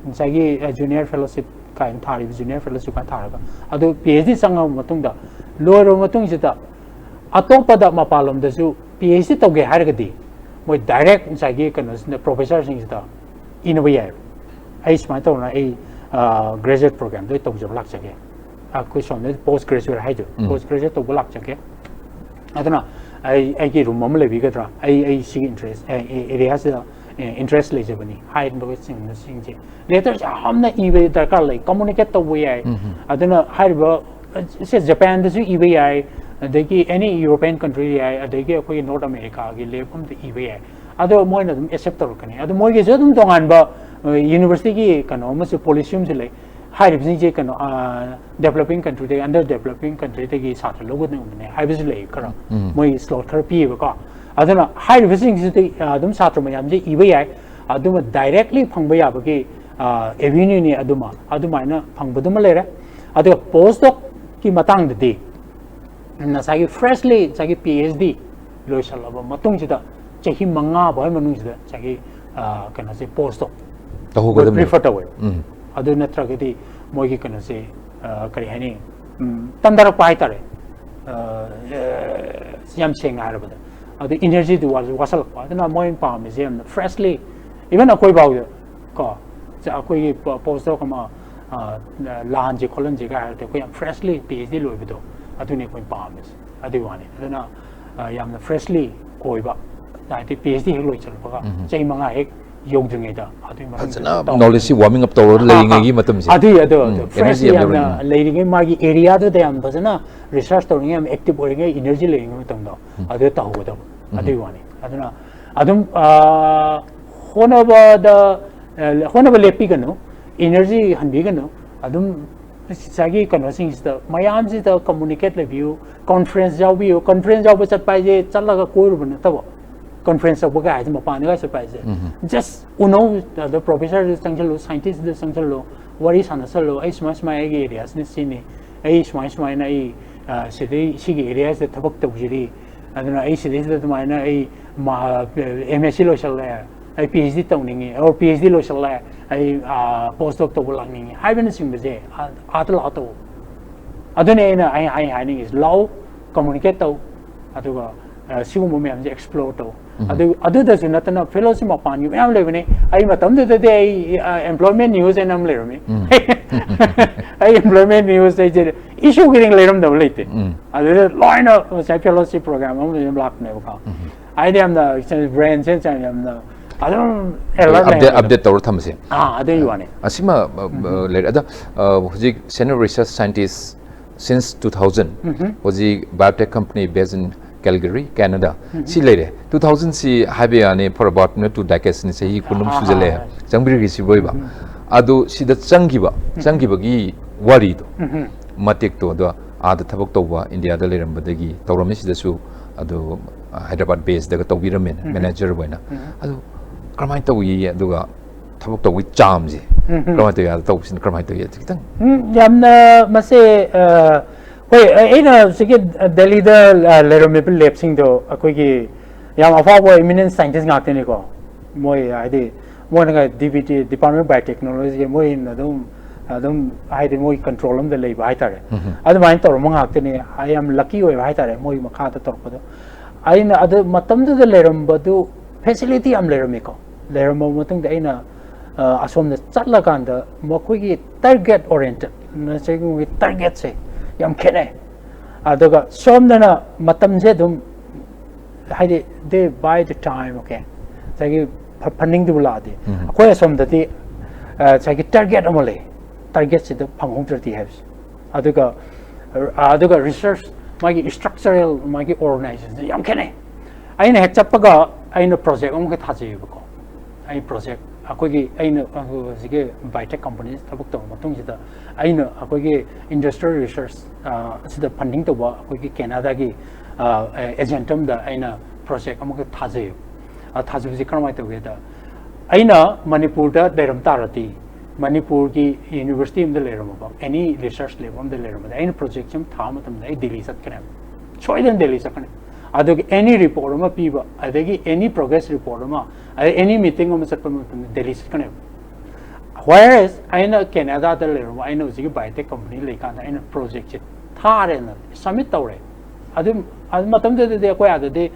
ꯉꯁꯥꯏꯒꯤ ꯖꯨꯅꯤꯌꯔ ꯐꯦꯂꯣꯁꯤꯞ ꯀꯥꯏꯅ ꯊꯥꯔꯤꯕ ꯖꯨꯅꯤꯌꯔ ꯐꯦꯂꯣꯁꯤꯞ ꯀꯥꯏꯅ ꯊꯥꯔꯒ ꯑꯗꯨ PhD ꯆꯪꯉꯕ ꯃꯇꯨꯡꯗ ꯂꯣꯏꯔꯕ ꯃꯇꯨꯡꯁꯤꯗ ꯑꯇꯣꯞꯄꯗ ꯃꯄꯥꯟꯂꯣꯝꯗꯁꯨ PhD ꯇꯧꯒꯦ ꯍꯥꯏꯔꯒꯗꯤ ꯃꯣꯏ ꯗꯥꯏꯔꯦꯛ ꯉꯁꯥꯏꯒꯤ ꯀꯩꯅꯣꯁꯤꯗ ꯄ꯭ꯔꯣꯐꯦꯁꯔꯁꯤꯡꯁꯤꯗ ꯏꯅꯕ ꯌꯥꯏꯑꯕ ꯑꯩ ꯁꯨꯃꯥꯏꯅ ꯇꯧꯅ ꯑꯩ ꯒ꯭ꯔꯦꯖꯨꯋꯦꯠ ꯄ꯭ꯔꯣꯒ꯭ꯔꯥꯝꯗꯣ ꯇꯧꯖꯕ ꯂꯥꯛꯆꯒꯦ ꯑꯩꯈꯣꯏ ꯁꯣꯝꯗ ꯄꯣꯁ ꯒ꯭ꯔꯦꯖꯨꯋꯦꯠ ꯍꯥꯏꯗꯣ ꯄꯣꯁ ꯒ꯭ꯔꯦꯖꯨꯋꯦꯠ ꯇꯧꯕ ꯂꯥꯛꯆꯒꯦ ꯑꯗꯨꯅ ꯑꯩꯒꯤ ꯔꯨꯝ ꯑꯃ ꯂꯩꯕꯤꯒꯗ꯭ꯔꯥ ꯑꯩ ꯁꯤꯒꯤ ꯑꯦꯔꯤꯌꯥꯁꯤꯗ ꯏꯟꯇꯔꯦꯁ ꯂꯩꯖꯕꯅꯤ ꯍꯥꯏꯔꯤꯕꯁꯤꯡꯁꯦ ꯂꯦꯇꯔꯁꯦ ꯌꯥꯝꯅ ꯏꯕ ꯗꯔꯀꯥꯔ ꯂꯩ ꯀꯝꯃꯨꯅꯤꯀꯦꯠ ꯇꯧꯕ ꯌꯥꯏ ꯑꯗꯨꯅ ꯍꯥꯏꯔꯤꯕ ꯁꯦ ꯖꯄꯥꯟꯗꯁꯨ ꯏꯕ ꯌꯥꯏ ꯑꯗꯒꯤ ꯑꯦꯅꯤ ꯌꯨꯔꯣꯄꯤꯌꯟ ꯀꯟꯇ꯭ꯔꯤ ꯌꯥꯏ ꯑꯗꯒꯤ ꯑꯩꯈꯣꯏꯒꯤ ꯅꯣꯔꯠ ꯑꯃꯦꯔꯤꯀꯥꯒꯤ ꯂꯦꯞ ꯑꯃꯗ ꯏꯕ ꯌꯥꯏ ꯑꯗꯣ ꯃꯣꯏꯅ ꯑꯗꯨꯝ ꯑꯦꯛꯁꯦꯞ ꯇꯧꯔꯛꯀꯅꯤ ꯑꯗꯣ ꯃꯣꯏꯒꯤꯁꯨ ꯑꯗꯨꯝ ꯇꯣꯉꯥꯟꯕ ꯌꯨꯅꯤꯚꯔꯁꯤꯇꯤꯒꯤ ꯀꯩꯅꯣ ꯑꯃꯁꯨ ꯄꯣꯂꯤꯁꯤ ꯑꯃꯁꯨ ꯂꯩ ꯍꯥꯏꯔꯤꯕꯁꯤꯡꯁꯦ ꯀꯩꯅꯣ ꯗꯦꯕꯂꯞꯄꯤꯡ ꯀꯟꯇ꯭ꯔꯤꯗꯒꯤ ꯑꯟꯗꯔ ꯗꯦꯕꯂꯞꯄꯤꯡ ꯀꯟꯇ꯭ꯔꯤꯗꯒꯤ ꯁꯥꯇ꯭ꯔ ꯂꯧꯒꯗꯕꯅꯦ ꯍꯥꯏꯕꯁꯨ ꯂꯩ ꯈꯔ ꯃꯣꯏ ꯁ꯭ꯂꯣꯠ ꯈꯔ ꯄꯤꯌꯦꯕꯀꯣ ꯑꯗꯨꯅ ꯍꯥꯏꯔꯤꯕꯁꯤꯡꯁꯤꯗꯤ ꯑꯗꯨꯝ ꯁꯥꯇ꯭ꯔ ꯃꯌꯥꯝꯁꯦ ꯏꯕ ꯌꯥꯏ ꯑꯗꯨꯃ ꯗꯥꯏꯔꯦꯛꯂꯤ ꯐꯪꯕ ꯌꯥꯕꯒꯤ ꯑꯦꯚꯦꯅ꯭ꯌꯨꯅꯤ ꯑꯗꯨꯃꯥꯏꯅ ꯐꯪꯕꯗꯨꯃ ꯂꯩꯔꯦ ꯑꯗꯨꯒ ꯄꯣꯁ ꯗꯣꯛꯀꯤ ꯃꯇꯥꯡꯗꯗꯤ ꯉꯁꯥꯏꯒꯤ ꯐ꯭ꯔꯦꯁꯂꯤ ꯉꯁꯥꯏꯒꯤ PhD ꯂꯣꯏꯁꯤꯜꯂꯕ ꯃꯇꯨꯡꯁꯤꯗ ꯆꯍꯤ 5 ꯐꯥꯎꯒꯤ ꯃꯅꯨꯡꯁꯤꯗ ꯉꯁꯥꯏꯒꯤ ꯀꯩꯅꯣꯁꯦ ꯄꯣꯁ ꯗꯣꯛ ꯄ꯭ꯔꯤꯐꯔ ꯇꯧꯋꯦ ꯑꯗꯨ ꯅꯠꯇ꯭ꯔꯒꯗꯤ ꯃꯣꯏꯒꯤ ꯀꯩꯅꯣꯁꯦ ꯀꯔꯤ ꯍꯥꯏꯅꯤ ꯇꯟꯊꯔꯛꯄ ꯍꯥꯏꯇꯥꯔꯦ ꯌꯥꯝ ꯁꯦꯡꯅ ꯍꯥꯏꯔꯕꯗ ꯑꯗꯨ ꯏꯅꯔꯖꯤꯗꯨ ꯋꯥꯁꯜꯂꯛꯄ ꯑꯗꯨꯅ ꯃꯣꯏꯅ ꯄꯥꯝꯃꯤꯁꯦ ꯌꯥꯝꯅ ꯐ꯭ꯔꯦꯁꯂꯤ ꯏꯚꯟ ꯑꯩꯈꯣꯏ ꯐꯥꯎꯗ ꯀꯣ ꯑꯩꯈꯣꯏꯒꯤ ꯄꯣꯁ ꯗꯣꯛ ꯑꯃ ꯂꯥꯟꯁꯦ ꯈꯣꯠꯍꯟꯁꯦꯒ ꯍꯥꯏꯔꯗꯤ ꯑꯩꯈꯣꯏ ꯌꯥꯝ ꯐ꯭ꯔꯦꯁꯂꯤ PhD ꯂꯣꯏꯕꯗꯣ ꯑꯗꯨꯅꯤ ꯑꯩꯈꯣꯏ ꯄꯥꯝꯃꯤꯁꯦ ꯑꯗꯨꯒꯤ ꯋꯥꯅꯤ ꯑꯗꯨꯅ ꯌꯥꯝꯅ ꯐ꯭ꯔꯦꯁꯂꯤ ꯑꯣꯏꯕ ꯍꯥꯏꯗꯤ PhD ꯍꯦꯛ ꯂꯣꯏꯁꯤꯜꯂꯛꯄꯒ ꯆꯍꯤ 5 ꯍꯦꯛ ꯌꯧꯗ꯭ꯔꯤꯉꯩꯗ ꯑꯗꯨꯒꯤ ꯐꯖꯅ ꯅꯣꯂꯦꯖꯁꯤ ꯋꯥꯔꯃꯤꯡ ꯑꯞ ꯇꯧꯔꯒ ꯂꯩꯔꯤꯉꯩꯒꯤ ꯃꯇꯝꯁꯦ ꯑꯗꯨ ꯐ꯭ꯔꯦꯁꯂꯤ ꯌꯥꯝꯅ ꯂꯩꯔꯤꯉꯩ ꯃꯥꯒꯤ ꯑꯦꯔꯤꯌꯥꯗꯨꯗ ꯌꯥꯝ ꯐꯖꯅ ꯔꯤꯁꯔꯁ ꯇꯧꯔꯤꯉꯩ ꯌꯥꯝ ꯑꯦꯛꯇꯤꯚ ꯑꯣꯏꯔꯤꯉꯩ ꯏꯅꯔꯖꯤ ꯂꯩꯔꯤꯉꯩ ꯃꯇꯝꯗꯣ ꯑꯗꯨꯗ ꯇꯧꯍꯧꯒꯗꯕ ꯑꯗꯨꯒꯤ ꯋꯥꯅꯤ ꯑꯗꯨꯅ ꯑꯗꯨꯝ ꯍꯣꯠꯅꯕ ꯂꯦꯞꯄꯤꯒꯅꯨ ꯏꯅꯔꯖꯤ ꯍꯟꯕꯤꯒꯅꯨ ꯑꯗꯨꯝ ꯉꯁꯥꯏꯒꯤ ꯀꯩꯅꯣꯁꯤꯡꯁꯤꯗ ꯃꯌꯥꯝꯁꯤꯗ ꯀꯝꯃꯨꯅꯤꯀꯦꯠ ꯂꯩꯕꯤꯌꯨ ꯀꯣꯟꯐꯔꯦꯟꯁ ꯌꯥꯎꯕꯤꯌꯨ ꯀꯣꯟꯐꯔꯦꯟꯁ ꯌꯥꯎꯕ ꯆꯠꯄ ꯍꯥꯏꯁꯦ ꯆꯠꯂꯒ ꯀꯣꯏꯔꯨꯕ ꯅꯠꯇꯕ ꯀꯣꯟꯐꯔꯦꯟꯁ ꯇꯧꯕ ꯍꯥꯏꯁꯦ ꯃꯄꯥꯟꯗꯒ ꯆꯠꯄ ꯍꯥꯏꯁꯦ ꯖꯁ ꯎꯅꯧ ꯑꯗ ꯄ꯭ꯔꯣꯐꯦꯁꯔꯗ ꯆꯪꯁꯤꯜꯂꯨ ꯁꯥꯏꯟꯇꯤꯁꯇ ꯆꯪꯁꯤꯜꯂꯨ ꯋꯥꯔꯤ ꯁꯥꯟꯅꯁꯜꯂꯨ ꯑꯩ ꯁꯨꯃꯥꯏꯅ ꯑꯩꯒꯤ ꯑꯦꯔꯤꯌꯥꯁꯤꯅ ꯁꯤꯅꯤ ꯑꯩ ꯁꯨꯃꯥꯏꯅ ꯑꯩ ꯁꯤꯒꯤ ꯑꯦꯔꯤꯌꯥꯁꯤꯗ ꯊꯕꯛ ꯇꯧꯖꯔꯤ ꯑꯗꯨꯅ ꯑꯩ ꯁꯤꯗꯩꯁꯤꯗ ꯑꯗꯨꯃꯥꯏꯅ ꯑꯩ MSc ꯂꯣꯏꯁꯜꯂꯦ ꯑꯩ PhD ꯇꯧꯅꯤꯡꯉꯤ ꯑꯣꯔ PhD ꯂꯣꯏꯁꯜꯂꯦ ꯑꯩ ꯄꯣꯁ ꯗꯣꯛ ꯇꯧꯕ ꯂꯥꯛꯅꯤꯡꯉꯤ ꯍꯥꯏꯕꯅꯆꯤꯡꯕꯁꯦ ꯑꯥꯗ ꯂꯥꯛꯑ ꯇꯧ ꯑꯗꯨꯅꯦ ꯑꯩꯅ ꯍꯥꯏꯅꯤꯡꯉꯤꯁꯦ ꯂꯥꯛꯎ ꯀꯝꯃꯨꯅꯤꯀꯦꯠ ꯇꯧ ꯑꯗꯨꯒ सिगुम मैम से एक्सप्लोर तो अदुदसु नतना फेलोशिप मपान यु मैम लेबने आई मतम दे आई एम्प्लॉयमेंट न्यूज़ एन हम लेरमे आई एम्प्लॉयमेंट न्यूज़ से इशू गिरिंग लेरम दम लेते अदुदे लाइन से फेलोशिप प्रोग्राम हम लेम लापने का आई दे हम द ब्रांड से हम the update tawr tham se adu yuane asima le ada hoji senior research scientist since 2000 hoji biotech company based in Calgary Canada si lere 2000 si habe ane for about 2 decades ni sahi kunum sujale jangbiri gi si boiba adu sida changiba gi wari do matik to do ada thabak tawba India da leram badagi tawram sida su adu Hyderabad based daga tawbiramen manager boina adu kramai tawi aduga thabak tawi chamji kramai tawi ada tawsin kramai tawi kitang yamna mase hoi aina sike Delhi da leromepil lapsing do akoi gi yam afa bo eminent scientist ngakte ne ko moi ade moi nga DBT Department of Biotechnology moi adum haide moi control am da lei bai tare adu main tor mo ngakte ne I am lucky oi bai tare moi makha ta tor ko aina adu matam da lerom badu facility am lerom ko lerom matung da aina asom da chatla kan da makoi gi target oriented na se gi target se yam khene aduga somdana matam je dum haide they buy the time okay sagi funding du la de akoi somda ti sagi target amole target se da phanghong trati has aduga research magi structural magi organization yam khene aina hek chapaga aina project amke thaje ko ai project akogi aina sige biotech companies tabuk to matung sida aina akogi industrial research sida funding to ba akogi Canada gi agentum da aina project amke thaje thaje ji karmai to ge da aina Manipur da deram tarati Manipur ki university im da leram ba any research lab am da leram da aina project chim thama tam da Delhi sat kana choiden Delhi sakane adog any report ma piba adagi any progress report ma any meeting ma sat pam Delhi sat kana whereas aina Canada da leram aina usi biotech company le kan aina project chit thare na submit tawre adum matam de ko adade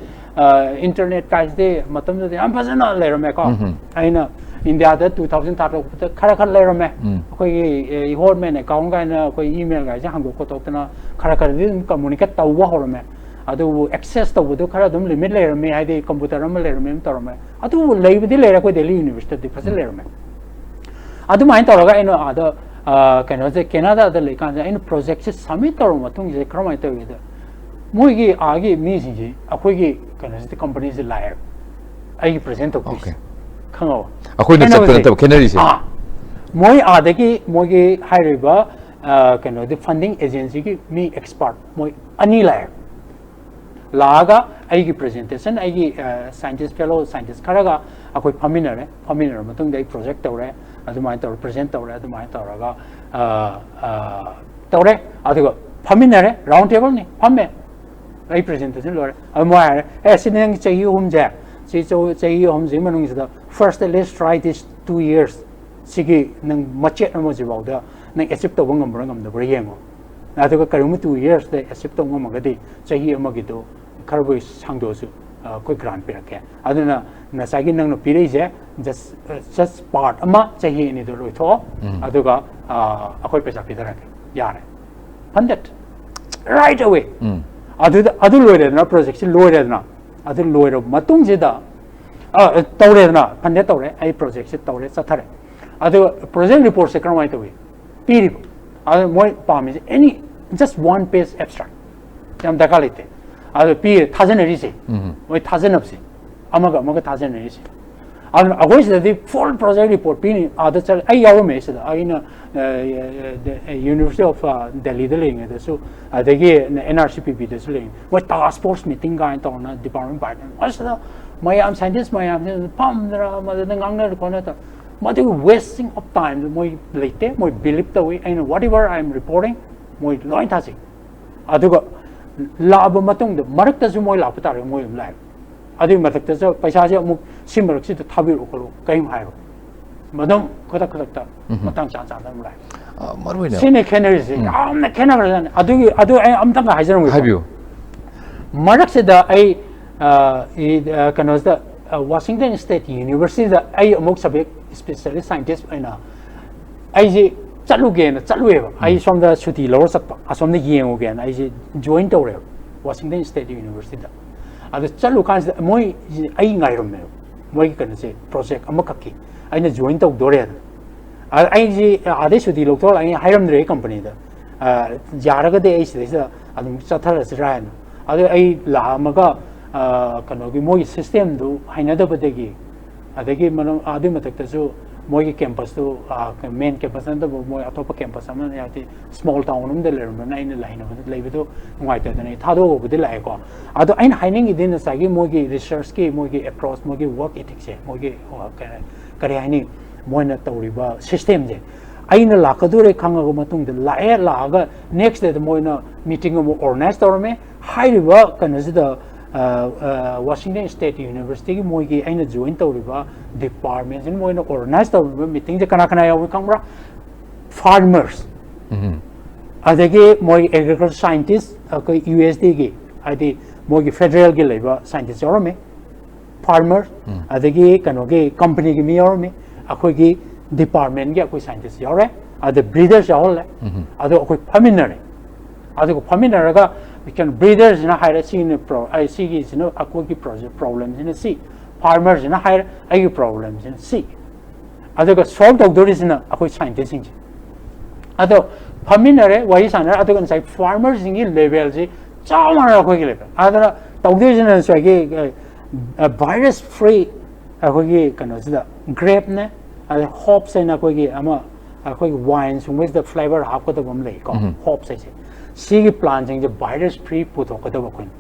internet guys de matam de am phasana leram ka aina India da 2013 ta khara khar leram koi hot man account ga na koi email ga ja hang ko to na khara khar din communicate taw wa horme adu access to do khara dum limit layer me ide computer am layer me torme adu leibdi layer ko Delhi University de fasal layer me adu main toraga ino ada kano je Canada da le kan ino project se summit tor matung je kramai to ge moi gi agi mi si ji akoi gi kano je company se layer ai present to okay khango akoi na chapter ta Canary se moi adagi moi gi hairiba kano de funding agency ki me expert moi ani layer laga aigi presentation aigi scientist fellow scientist karaga akoi familiar matung dai project tawre adumai tor present tawre adumai toraga tawre adugo familiar round table ni pamme ai presentation lore amwa sineng chahi hum ja chahi hum ji manung is the first let's try this 2 years sigi nang machet amo ji bawda nang achieve to ngam ngam da yengo adugo karum 2 years de achieve to ngam gadi chahi amagi do karbo sangdosu koi grant pirake aduna nasagi nang no pireje just part ama chahi ni do loi tho aduga akoi pesa pidarake yare funded right away adu loire na project loire na adu loire matung jeda tawre na funded tawre ai project tawre sathare adu project report se kramai to we piri adu moi pami any just one page abstract jam dakalite adu pi thousand risi moi thousand of si amaga thousand risi adu agoi se the full project report pini adu chal ai yaw me se da aina University of Delhi de leng de so adagi NRCPB de so leng moi task force meeting ga to na department by asda mai am scientist mai am pam dra ma de ngang na ko na ta ma de wasting of time moi late moi believe the way and whatever I am reporting moi loin thasi aduga laaba matung de marak ta su moi la patare moi lai adu matak ta so paisa je mu simrak si ta thabi ro ko kai mai ro madam kodak ta matang cha cha da lai marwina sine canary se am na canary adu am ta ga hajar mo have you marak se da ai ꯀꯩꯅꯣꯁꯤꯗ Washington State Universityꯗ ꯑꯩ ꯑꯃꯨꯛ subject specialist scientist ꯑꯣꯏꯅ ꯑꯩꯁꯦ ꯆꯠꯂꯨꯏꯑꯕ ꯑꯩ ꯁꯣꯝꯗ ꯁꯨꯇꯤ ꯂꯧꯔ ꯆꯠꯄ ꯑꯁꯣꯝꯗ ꯌꯦꯡꯉꯨꯒꯦꯅ ꯑꯩꯁꯦ join ꯇꯧꯔꯦꯕ Washington State Universityꯗ ꯑꯗ ꯆꯠꯂꯨ ꯀꯥꯟꯁꯤꯗ ꯃꯣꯏ ꯑꯩ ꯉꯥꯏꯔꯝꯃꯦꯕ ꯃꯣꯏꯒꯤ ꯀꯩꯅꯣꯁꯦ project ꯑꯃꯈꯛꯀꯤ ꯑꯩꯅ join ꯇꯧꯗꯣꯔꯦꯅ ꯑꯩꯁꯦ ꯑꯥꯗꯩ ꯁꯨꯇꯤ ꯂꯧꯊꯣꯛꯑꯒ ꯑꯩ ꯍꯥꯏꯔꯝꯗ꯭ꯔꯦ ꯀꯝꯄꯅꯤꯗ ꯌꯥꯔꯒꯗꯤ ꯑꯩ ꯁꯤꯗꯩꯁꯤꯗ ꯑꯗꯨꯝ ꯆꯠꯊꯔꯁꯤꯔꯥ ꯍꯥꯏꯅ ꯑꯗꯨ ꯑꯩ ꯂꯥꯛꯑꯝꯃꯒ ꯀꯩꯅꯣꯒꯤ ꯃꯣꯏꯒꯤ ꯁꯤꯁꯇꯦꯝꯗꯨ ꯍꯩꯅꯗꯕꯗꯒꯤ ꯑꯗꯒꯤ ꯑꯗꯨꯒꯤ ꯃꯊꯛꯇꯁꯨ ꯃꯣꯏꯒꯤ ꯀꯦꯝꯄꯁꯇꯨ ꯃꯦꯟ ꯀꯦꯝꯄꯁ ꯅꯠꯇꯕ ꯃꯣꯏ ꯑꯇꯣꯞꯄ ꯀꯦꯝꯄꯁ ꯑꯃ ꯍꯥꯏꯗꯤ ꯁ꯭ꯃꯣꯜ ꯇꯥꯎꯟ ꯑꯃꯗ ꯂꯩꯔꯝꯕꯅ ꯑꯩꯅ ꯂꯩꯕꯗꯣ ꯅꯨꯡꯉꯥꯏꯇꯗꯅ ꯊꯥꯗꯣꯛꯑꯕꯨꯗꯤ ꯂꯥꯛꯑꯦꯀꯣ ꯑꯗꯣ ꯑꯩꯅ ꯍꯥꯏꯅꯤꯡꯉꯤꯗꯤ ꯉꯁꯥꯏꯒꯤ ꯃꯣꯏꯒꯤ ꯔꯤꯁꯔꯁꯀꯤ ꯃꯣꯏꯒꯤ ꯑꯦꯄ꯭ꯔꯣꯆ ꯃꯣꯏꯒꯤ ꯋꯥꯔꯛ ꯏꯊꯤꯛꯁꯦ ꯃꯣꯏꯒꯤ ꯀꯔꯤ ꯍꯥꯏꯅꯤ ꯃꯣꯏꯅ ꯇꯧꯔꯤꯕ ꯁꯤꯁꯇꯦꯝꯁꯦ ꯑꯩꯅ ꯂꯥꯛꯀꯗꯣꯔꯦ ꯈꯪꯉꯕ ꯃꯇꯨꯡꯗ ꯂꯥꯛꯑꯒ ꯅꯦꯛꯁ ꯗꯦꯗ ꯃꯣꯏꯅ ꯃꯤꯇꯤꯡ ꯑꯃ ꯑꯣꯔꯒꯅꯥꯏꯖ ꯇꯧꯔꯝꯃꯦ ꯍꯥꯏꯔꯤꯕ ꯀꯩꯅꯣꯁꯤꯗ Washington State Universityꯒꯤ ꯃꯣꯏꯒꯤ ꯑꯩꯅ join ꯇꯧꯔꯤꯕ ꯗꯤꯄꯥꯔꯠꯃꯦꯟꯁꯤꯅ ꯃꯣꯏꯅ ꯑꯣꯔꯒꯅꯥꯏꯖ ꯇꯧꯔꯤꯕ ꯃꯤꯇꯤꯡꯁꯦ ꯀꯅꯥ ꯌꯥꯎꯏ ꯈꯪꯕ꯭ꯔꯥ farmers ꯑꯗꯒꯤ ꯃꯣꯏ agriculture scientist ꯑꯩꯈꯣꯏ USDꯒꯤ ꯍꯥꯏꯗꯤ ꯃꯣꯏꯒꯤ ꯐꯦꯗꯔꯦꯜꯒꯤ ꯂꯩꯕ scientist ꯌꯥꯎꯔꯝꯃꯤ farmers ꯑꯗꯒꯤ ꯀꯩꯅꯣꯒꯤ ꯀꯝꯄꯅꯤꯒꯤ ꯃꯤ ꯌꯥꯎꯔꯝꯃꯤ ꯑꯩꯈꯣꯏꯒꯤ ꯗꯤꯄꯥꯔꯠꯃꯦꯟꯒꯤ ꯑꯩꯈꯣꯏ ꯁꯥꯏꯟꯇꯤꯁ ꯌꯥꯎꯔꯦ ꯑꯗ ꯕ꯭ꯔꯤꯗꯔꯁ ꯌꯥꯎꯍꯜꯂꯦ ꯑꯗꯣ ꯑꯩꯈꯣꯏ ꯐꯝꯃꯤꯟꯅꯔꯦ ꯑꯗꯨꯒ ꯐꯝꯃꯤꯟꯅꯔꯒ ꯀꯩꯅꯣ ꯕ꯭ꯔꯤꯗꯔꯁꯤꯅ ꯍꯥꯏꯔꯦ ꯁꯤꯒꯤꯁꯤꯅ ꯑꯩꯈꯣꯏꯒꯤ ꯄ꯭ꯔꯣꯕ꯭ꯂꯦꯝꯁꯤꯅ ꯁꯤ ꯐꯥꯔꯃꯔꯁꯤꯅ ꯍꯥꯏꯔꯦ ꯑꯩꯒꯤ ꯄ꯭ꯔꯣꯕ꯭ꯂꯦꯝꯁꯤꯅ ꯁꯤ ꯑꯗꯨꯒ ꯁꯣꯜꯕ ꯇꯧꯗꯣꯔꯤꯁꯤꯅ ꯑꯩꯈꯣꯏ ꯁꯥꯏꯟꯇꯤꯁꯁꯤꯡꯁꯦ ꯑꯗꯣ ꯐꯝꯃꯤꯟꯅꯔꯦ ꯋꯥꯔꯤ ꯁꯥꯟꯅꯔꯦ ꯑꯗꯨꯒ ꯉꯁꯥꯏ ꯐꯥꯔꯃꯔꯁꯤꯡꯒꯤ ꯂꯦꯚꯦꯜꯁꯤ ꯆꯥꯎ ꯃꯥꯟꯅꯔꯦ ꯑꯩꯈꯣꯏꯒꯤ ꯂꯦꯚꯦꯜ ꯑꯗꯨꯅ ꯇꯧꯗꯣꯏꯁꯤꯅ ꯉꯁꯥꯏꯒꯤ ꯚꯥꯏꯔꯁ ꯐ꯭ꯔꯤ ꯑꯩꯈꯣꯏꯒꯤ ꯀꯩꯅꯣꯁꯤꯗ ꯒ꯭ꯔꯦꯞꯅꯦ ꯑꯗꯩ ꯍꯣꯞꯁ ꯍꯥꯏꯅ ꯑꯩꯈꯣꯏꯒꯤ ꯋꯥꯏꯟ ꯁꯨꯝꯕꯁꯤꯗ ꯐ꯭ꯂꯦꯚꯔ ꯍꯥꯞꯀꯗꯕ ꯑꯃ ꯂꯩꯀꯣ ꯍꯣꯞꯁ ꯍꯥꯏꯁꯦ ꯁꯤꯒꯤ ꯄ꯭ꯂꯥꯟꯁꯤꯡꯁꯦ ꯚꯥꯏꯔꯁ ꯐ꯭ꯔꯤ ꯄꯨꯊꯣꯛꯀꯗꯕ ꯑꯩꯈꯣꯏꯅ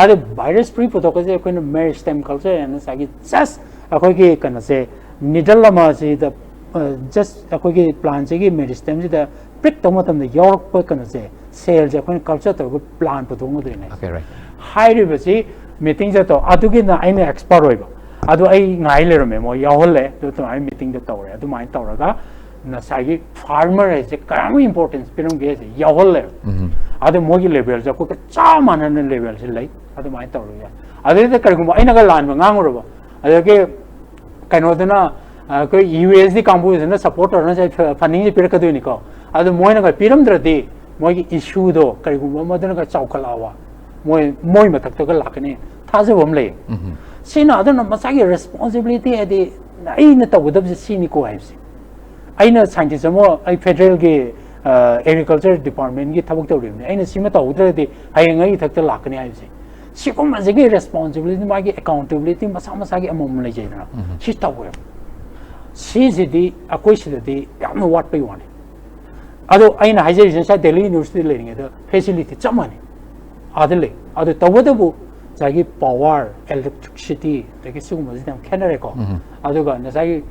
ꯑꯗ ꯚꯥꯏꯔꯁ ꯐ꯭ꯔꯤ ꯄꯨꯊꯣꯛꯄꯁꯦ ꯑꯩꯈꯣꯏꯅ ꯃꯦꯔꯤꯁꯇꯦꯝ ꯀꯜꯆꯔ ꯍꯥꯏꯅ ꯉꯁꯥꯏꯒꯤ ꯖꯁ ꯑꯩꯈꯣꯏꯒꯤ ꯀꯩꯅꯣꯁꯦ ꯅꯤꯗꯜ ꯑꯃꯁꯤꯗ ꯖꯁ ꯑꯩꯈꯣꯏꯒꯤ ꯄ꯭ꯂꯥꯟꯁꯤꯒꯤ ꯃꯦꯔꯤꯁꯇꯦꯝꯁꯤꯗ ꯄ꯭ꯔꯤꯛ ꯇꯧꯕ ꯃꯇꯝꯗ ꯌꯥꯎꯔꯛꯄ ꯀꯩꯅꯣꯁꯦ ꯁꯦꯜꯁꯦ ꯑꯩꯈꯣꯏꯅ ꯀꯜꯆꯔ ꯇꯧꯔꯒ ꯄ꯭ꯂꯥꯟ ꯄꯨꯊꯣꯛꯅꯗꯣꯏꯅꯦ ꯍꯥꯏꯔꯤꯕꯁꯤ ꯃꯤꯇꯤꯡꯁꯦ ꯑꯗꯨꯒꯤꯅ ꯑꯩꯅ ꯑꯦꯛꯁꯄꯥꯔꯠ ꯑꯣꯏꯕ ꯑꯗꯨ ꯑꯩ ꯉꯥꯏ ꯂꯩꯔꯝꯃꯦ ꯃꯣꯏ ꯌꯥꯎꯍꯜꯂꯦ ꯑꯗꯨꯃꯥꯏꯅ ꯃꯤꯇꯤꯡꯗ ꯇꯧꯔꯦ ꯑꯗꯨꯃꯥꯏꯅ ꯇꯧꯔꯒ ꯉꯁꯥꯏꯒꯤ ꯐꯥꯔꯃꯔ ꯍꯥꯏꯁꯦ ꯀꯌꯥꯃꯨꯛ ꯏꯝꯄꯣꯔꯇꯦꯟꯁ ꯄꯤꯔꯝꯒꯦ ꯍꯥꯏꯁꯦ ꯌꯥꯎꯍꯜꯂꯦ ꯑꯗꯨ ꯃꯣꯏꯒꯤ ꯂꯦꯚꯦꯜꯁꯦ ꯑꯩꯈꯣꯏꯒ ꯆꯞ ꯃꯥꯟꯅꯅ ꯂꯦꯚꯦꯜꯁꯦ ꯂꯩ ꯑꯗꯨꯃꯥꯏꯅ ꯇꯧꯔꯒ ꯑꯗꯨꯗꯩꯗ ꯀꯔꯤꯒꯨꯝꯕ ꯑꯩꯅꯒ ꯂꯥꯟꯕ ꯉꯥꯡꯉꯨꯔꯕ ꯑꯗꯒꯤ ꯀꯩꯅꯣꯗꯨꯅ ꯑꯩꯈꯣꯏ USD ꯀꯥꯡꯕꯨꯁꯤꯅ ꯁꯞꯄꯣꯔꯠ ꯇꯧꯔꯒ ꯉꯁꯥꯏ ꯐꯟꯗꯤꯡꯁꯦ ꯄꯤꯔꯛꯀꯗꯣꯏꯅꯤꯀꯣ ꯑꯗꯨ ꯃꯣꯏꯅꯒ ꯄꯤꯔꯝꯗ꯭ꯔꯗꯤ ꯃꯣꯏꯒꯤ ꯏꯁꯨꯗꯣ ꯀꯔꯤꯒꯨꯝꯕ ꯑꯃꯗꯨꯅꯒ ꯆꯥꯎꯈꯠꯂꯛꯑꯕ ꯃꯣꯏ ꯃꯊꯛꯇꯒ ꯂꯥꯛꯀꯅꯤ ꯊꯥꯖꯕ ꯑꯃ ꯂꯩ ꯁꯤꯅ ꯑꯗꯨꯅ ꯃꯁꯥꯒꯤ ꯔꯦꯁꯄꯣꯟꯁꯤꯕꯤꯂꯤꯇꯤ ꯍꯥꯏꯗꯤ ꯑꯩꯅ ꯇꯧꯒꯗꯕꯁꯦ ꯁꯤꯅꯤꯀꯣ ꯍꯥꯏꯕꯁꯦ ꯑꯩꯅ ꯁꯥꯏꯟꯇꯤꯁ ꯑꯃ ꯑꯩ ꯐꯦꯗꯔꯦꯜꯒꯤ ꯑꯦꯒ꯭ꯔꯤꯀꯜꯆꯔ ꯗꯤꯄꯥꯔꯠꯃꯦꯟꯒꯤ ꯊꯕꯛ ꯇꯧꯔꯤꯕꯅꯤ ꯑꯩꯅ ꯁꯤꯃ ꯇꯧꯍꯧꯗ꯭ꯔꯒꯗꯤ ꯍꯌꯦꯡ ꯑꯩ ꯏꯊꯛꯇ ꯂꯥꯛꯀꯅꯤ ꯍꯥꯏꯕꯁꯦ ꯁꯤꯒꯨꯝꯕꯁꯤꯒꯤ ꯔꯦꯁꯄꯣꯟꯁꯤꯕꯤꯂꯤꯇꯤ ꯃꯥꯒꯤ ꯑꯦꯀꯥꯎꯟꯇꯦꯕꯤꯂꯤꯇꯤ ꯃꯁꯥꯒꯤ ꯑꯃꯃꯝ ꯂꯩꯖꯩꯗꯅ ꯁꯤ ꯇꯧꯋꯦꯕ ꯁꯤꯁꯤꯗꯤ ꯑꯩꯈꯣꯏ ꯁꯤꯗꯗꯤ ꯌꯥꯝꯅ ꯋꯥꯠꯄꯩ ꯋꯥꯅꯤ ꯑꯗꯣ ꯑꯩꯅ ꯍꯥꯏꯖꯔꯤꯁꯦ ꯉꯁꯥꯏ ꯗꯦꯜꯂꯤ ꯌꯨꯅꯤꯚꯔꯁꯤꯇꯤ ꯂꯩꯔꯤꯉꯩꯗ ꯐꯦꯁꯤꯂꯤꯇꯤ ꯆꯞ ꯃꯥꯟꯅꯩ ꯑꯥꯗ ꯂꯩ ꯑꯗꯨ ꯇꯧꯕꯇꯕꯨ ꯉꯁꯥꯏꯒꯤ ꯄꯥꯋꯔ ꯑꯦꯂꯦꯛꯇ꯭ꯔꯤꯁꯤꯇꯤ ꯑꯗꯒꯤ ꯁꯤꯒꯨꯝꯕꯁꯤꯗꯤ ꯌꯥꯝ ꯈꯦꯠꯅꯔꯦꯀꯣ ꯑꯗꯨꯒ ꯉꯁꯥꯏꯒꯤ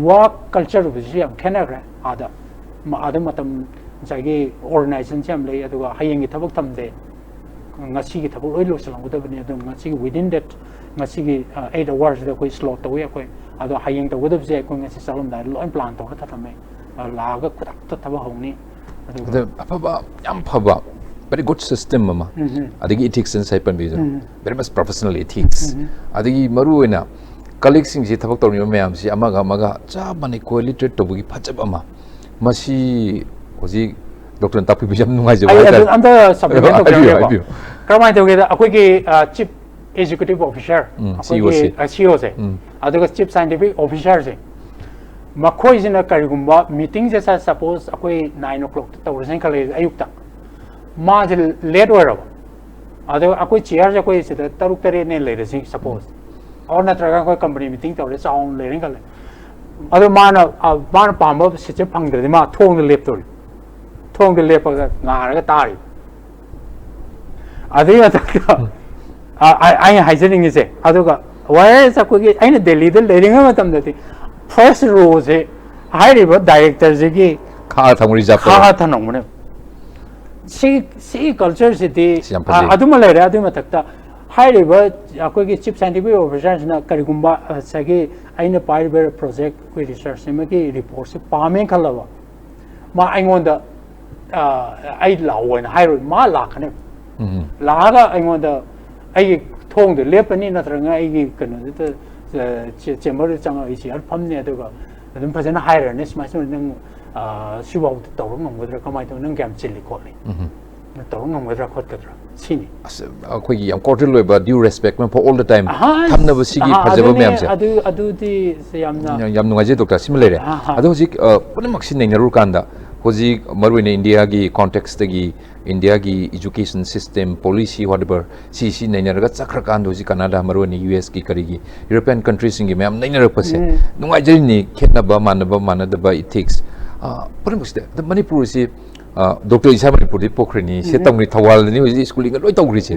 ꯋꯥꯔꯛ ꯀꯜꯆꯔꯕꯨꯁꯨ ꯌꯥꯝ ꯈꯦꯠꯅꯈ꯭ರೆ ꯑꯥꯗ ꯃꯇꯝ ꯉꯁꯥꯏꯒꯤ ꯑꯣꯔꯒꯅꯥꯏꯖꯦꯁꯟꯁꯤ ꯌꯥꯝ ꯂꯩ ꯑꯗꯨꯒ ꯍꯌꯦꯡꯒꯤ ꯊꯕꯛ ꯊꯝꯗꯦ ꯉꯁꯤꯒꯤ ꯊꯕꯛ ꯂꯣꯏ ꯂꯣꯏꯁꯤꯜꯂꯝꯒꯗꯕꯅꯤ ꯑꯗꯨ ꯉꯁꯤꯒꯤ ꯋꯤꯗꯤꯟ ꯗꯦꯠ ꯉꯁꯤꯒꯤ 8 ꯑꯋꯥꯔꯁꯤꯗ ꯑꯩꯈꯣꯏ ꯁ꯭ꯂꯣꯠ ꯇꯧꯋꯤ ꯑꯩꯈꯣꯏ ꯑꯗꯣ ꯍꯌꯦꯡ ꯇꯧꯒꯗꯕꯁꯦ ꯑꯩꯈꯣꯏ ꯉꯁꯤ ꯆꯠꯂꯝꯗꯥꯏꯗ ꯂꯣꯏ ꯄ꯭ꯂꯥꯟ ꯇꯧꯔ ꯊꯝꯃꯦ ꯂꯥꯛꯑꯒ ꯈꯨꯗꯛꯇ ꯊꯕꯛ ꯍꯧꯅꯤ ꯑꯗꯨꯒ ꯑꯐꯕ ꯌꯥꯝ ꯐꯕ very good system ama adigi ethics and cyber very much professional ethics adigi maru oina colleagues sing ji thabak tawni mayam si amaga cha mani quality treat tobugi phajab ama masi hoji doctor tapi bijam nungai je ai anda supplement to kramai to ge akoi ge chief executive officer CEO se aduga chief scientific officer se makhoi jina karigumba meeting je sa suppose akoi 9 o'clock tawrsen khale ayukta ma je late oiraba adu akoi chair je koi sida taruk tare ne le resi suppose or na traga koi company meeting tawre sound le ring khale adu mana pamba se che phangdre ma thong de lep tori thong de lep ga ngara ga tari adu ya ta ai haijening ise adu ga why sa koi ge aina delhi de le ring ma tam dati first row se hairiba director je gi kha thamuri jap kha thanong mane si culture city aduma le ra aduma takta hairiba akoi gi chief scientific officer na karigumba sagi aina paiber project ko research ma gi report se pame khalawa ma aingonda ai lawen hairo ma la khane la ga aingonda ai thong de lepani natranga igi kano de chamber changa isi ar phamne aduga adum phajana higher-ness ma sun nang siwa tawrong ngamdra kamai to nang gam chili kholi tawrong ngamdra khot kadra sini akhoi yam cordial loiba due respect for all the time thamna ba sigi phajaba myam se adu di yamna yam nunga je doctor similare adu hojik punamak sin nengnaru kanda hojik maruine india gi context gi india gi education system policy whatever si nengnaga chakra kan hojik canada maruine us gi kari gi european countries gi myam nengnaru pase nunga je ni khetna ba manada ba ethics punamak se the manipur si doctor isa manipur di pokhrani se tongri thawal ni hojik schooling loi tawri che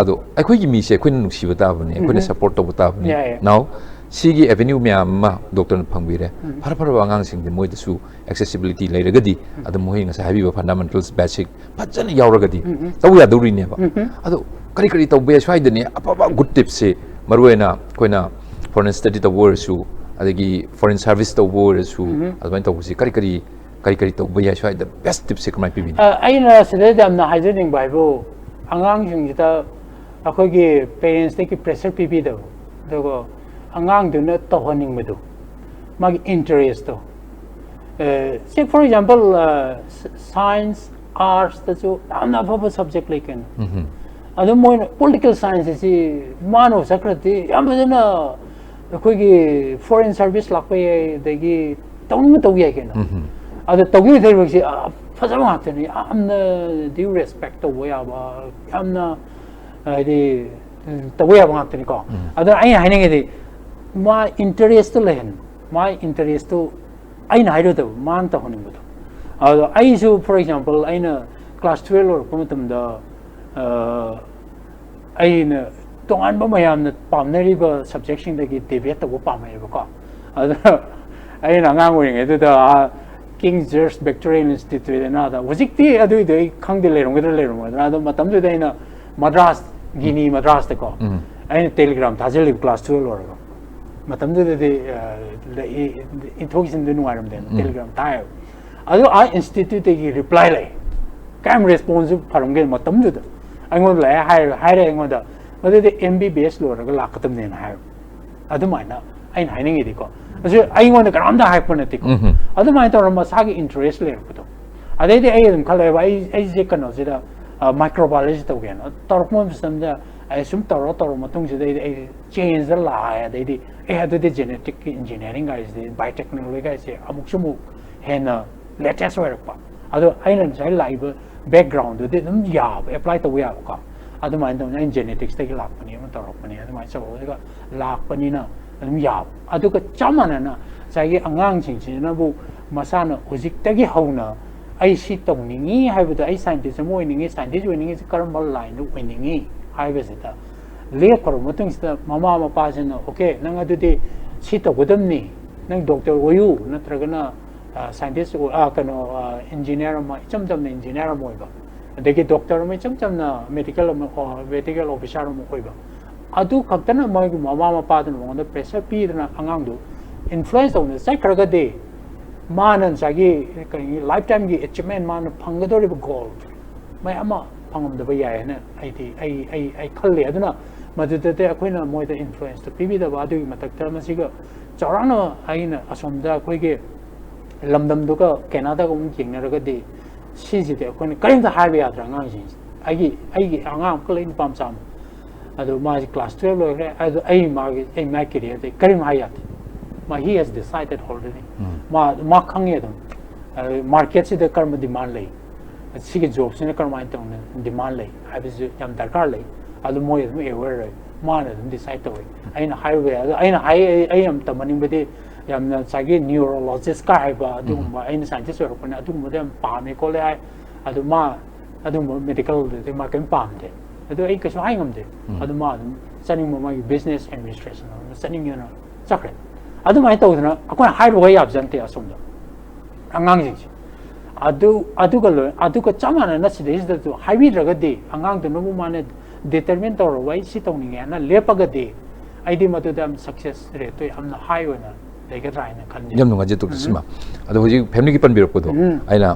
ado akhoi gi mi se akhoi nu si bata bani akhoi support to bata bani now sigi avenue myam doctor phangbire phar wangang sing de moida su accessibility leiragadi adu mohi nga sabi ba fundamentals basic phajana yauragadi taw ya duri ne ba adu kari taw be swai de ne apa good tips se maruena koina foreign study the word su adagi foreign service the word su advain taw si kari taw be ya swai the best tips se kamai pibi aina sede dam na hiding bible angang sing jita akhoi gi parents te ki pressure pibi do dogo angang du na tohoning medu mag interest to say for example science arts the so amna baba subject like an adu moi political science is mano sakrati yamna akhoi gi foreign service lakpe de gi tong to ye ken adu togi de si phajama hatni amna due respect to ya ba amna di to ya ba hatni ko adu ai haine ge my interest to learn my interest to aina haido to man ta honing budo I so for example aina class 12 or kumatum da aina tongan ba mayam na pamneri ba subjection da gi debate to pamai ba ko aina ngang wing edu da King George Victorian Institute na da wajikti adu de khangde lerong ge lerong da matam de aina Madras Guinea Madras de ko aina telegram thajeli class 12 or matam de introduction de nuaram den telegram tayo adu institute gi reply lai kam responsive pharongge matam de angon la hai angon da made de MBBS lo ra la khatam ne na adu maina ain haining idi ko asu angon da karam da hai panati ko adu mai to ma sa gi interest le ko to ade de ai khala ai je kano je da microbiology to gen torpon system da I assume toro matung se de change the la de had the genetic engineering guys the biotechnology guys amuk sumu hen latest work pa ado aina sai live background de dum ya apply to ya ko ado man dum genetics te lak pani ma toro pani ado mai so ga lak pani na dum ya ado ka chamana na sai angang ching chin na bu masana hojik ta gi hauna ai si tong ningi haibu ai scientist mo ningi scientist ningi karam bal line ningi 하이베스다 레퍼로 모퉁스다 마마 빠지는 오케이 내가 되게 시도 고듬니 능 doctor 오유 나트라가나 scientist 그노 engineer 뭐 점점 engineer 뭐이가 되게 doctor 뭐 점점나 medical 뭐 medical officer 뭐 거이가 아두 각다나 뭐 마마 빠지는 뭔데 pressure 피드나 안강도 influence 오는 사이클가데 마는 자기 lifetime 기 achievement 마는 방거도리 goal 뭐 아마 방금 더 봐야 하네 I 칼리 하드나 맞을때 아코이나 뭐에 influence 또 비비다 봐도 맞닥터면 시가 저라노 아이나 아솜다 거기에 람담도가 캐나다가 움직이나르가디 시지데 아코이나 그린다 하이웨이 아드랑아지 아기 앙아 클린 팜삼 아도 마지 클래스 12 그래 아도 아이 마키리데 그린 하이아트 마 he has decided already 마 강에도 마켓에 कर्म डिमांड ले सिगे जॉब्स ने कर्म आते हैं डिमांड ले अब इस जम दरकार ले आलू मोये में एवर मान डिसाइड तो है आइन हाईवे आइन हाई हम तमनिंग बदे यम सागे न्यूरोलॉजिस्ट का है बा दु आइन साइंटिस्ट और पने अदु मदे पामे को ले अदु मेडिकल दे मा केम पाम दे अदु आई कसो हाई ngam दे अदु मा सनिंग मा बिजनेस एडमिनिस्ट्रेशन सनिंग यना सकरे अदु माइ तौदना अकोन हाई रो याब जनते असुम अंगांग जिंग अदुगा चमाना नसिदेसिदा तो हाइबिद्रगदि अंगांग दनबु माने डिटरमिन तौर वाइ सि तौनिगे ना लेपगदि आइदि मदुदा सक्सेस रेट तो हमना हाई होना लेगद्रा हैन खन्नि यम नुगा जे तो सिमा अदु होजि फैमिली की पनबिरपदो आइना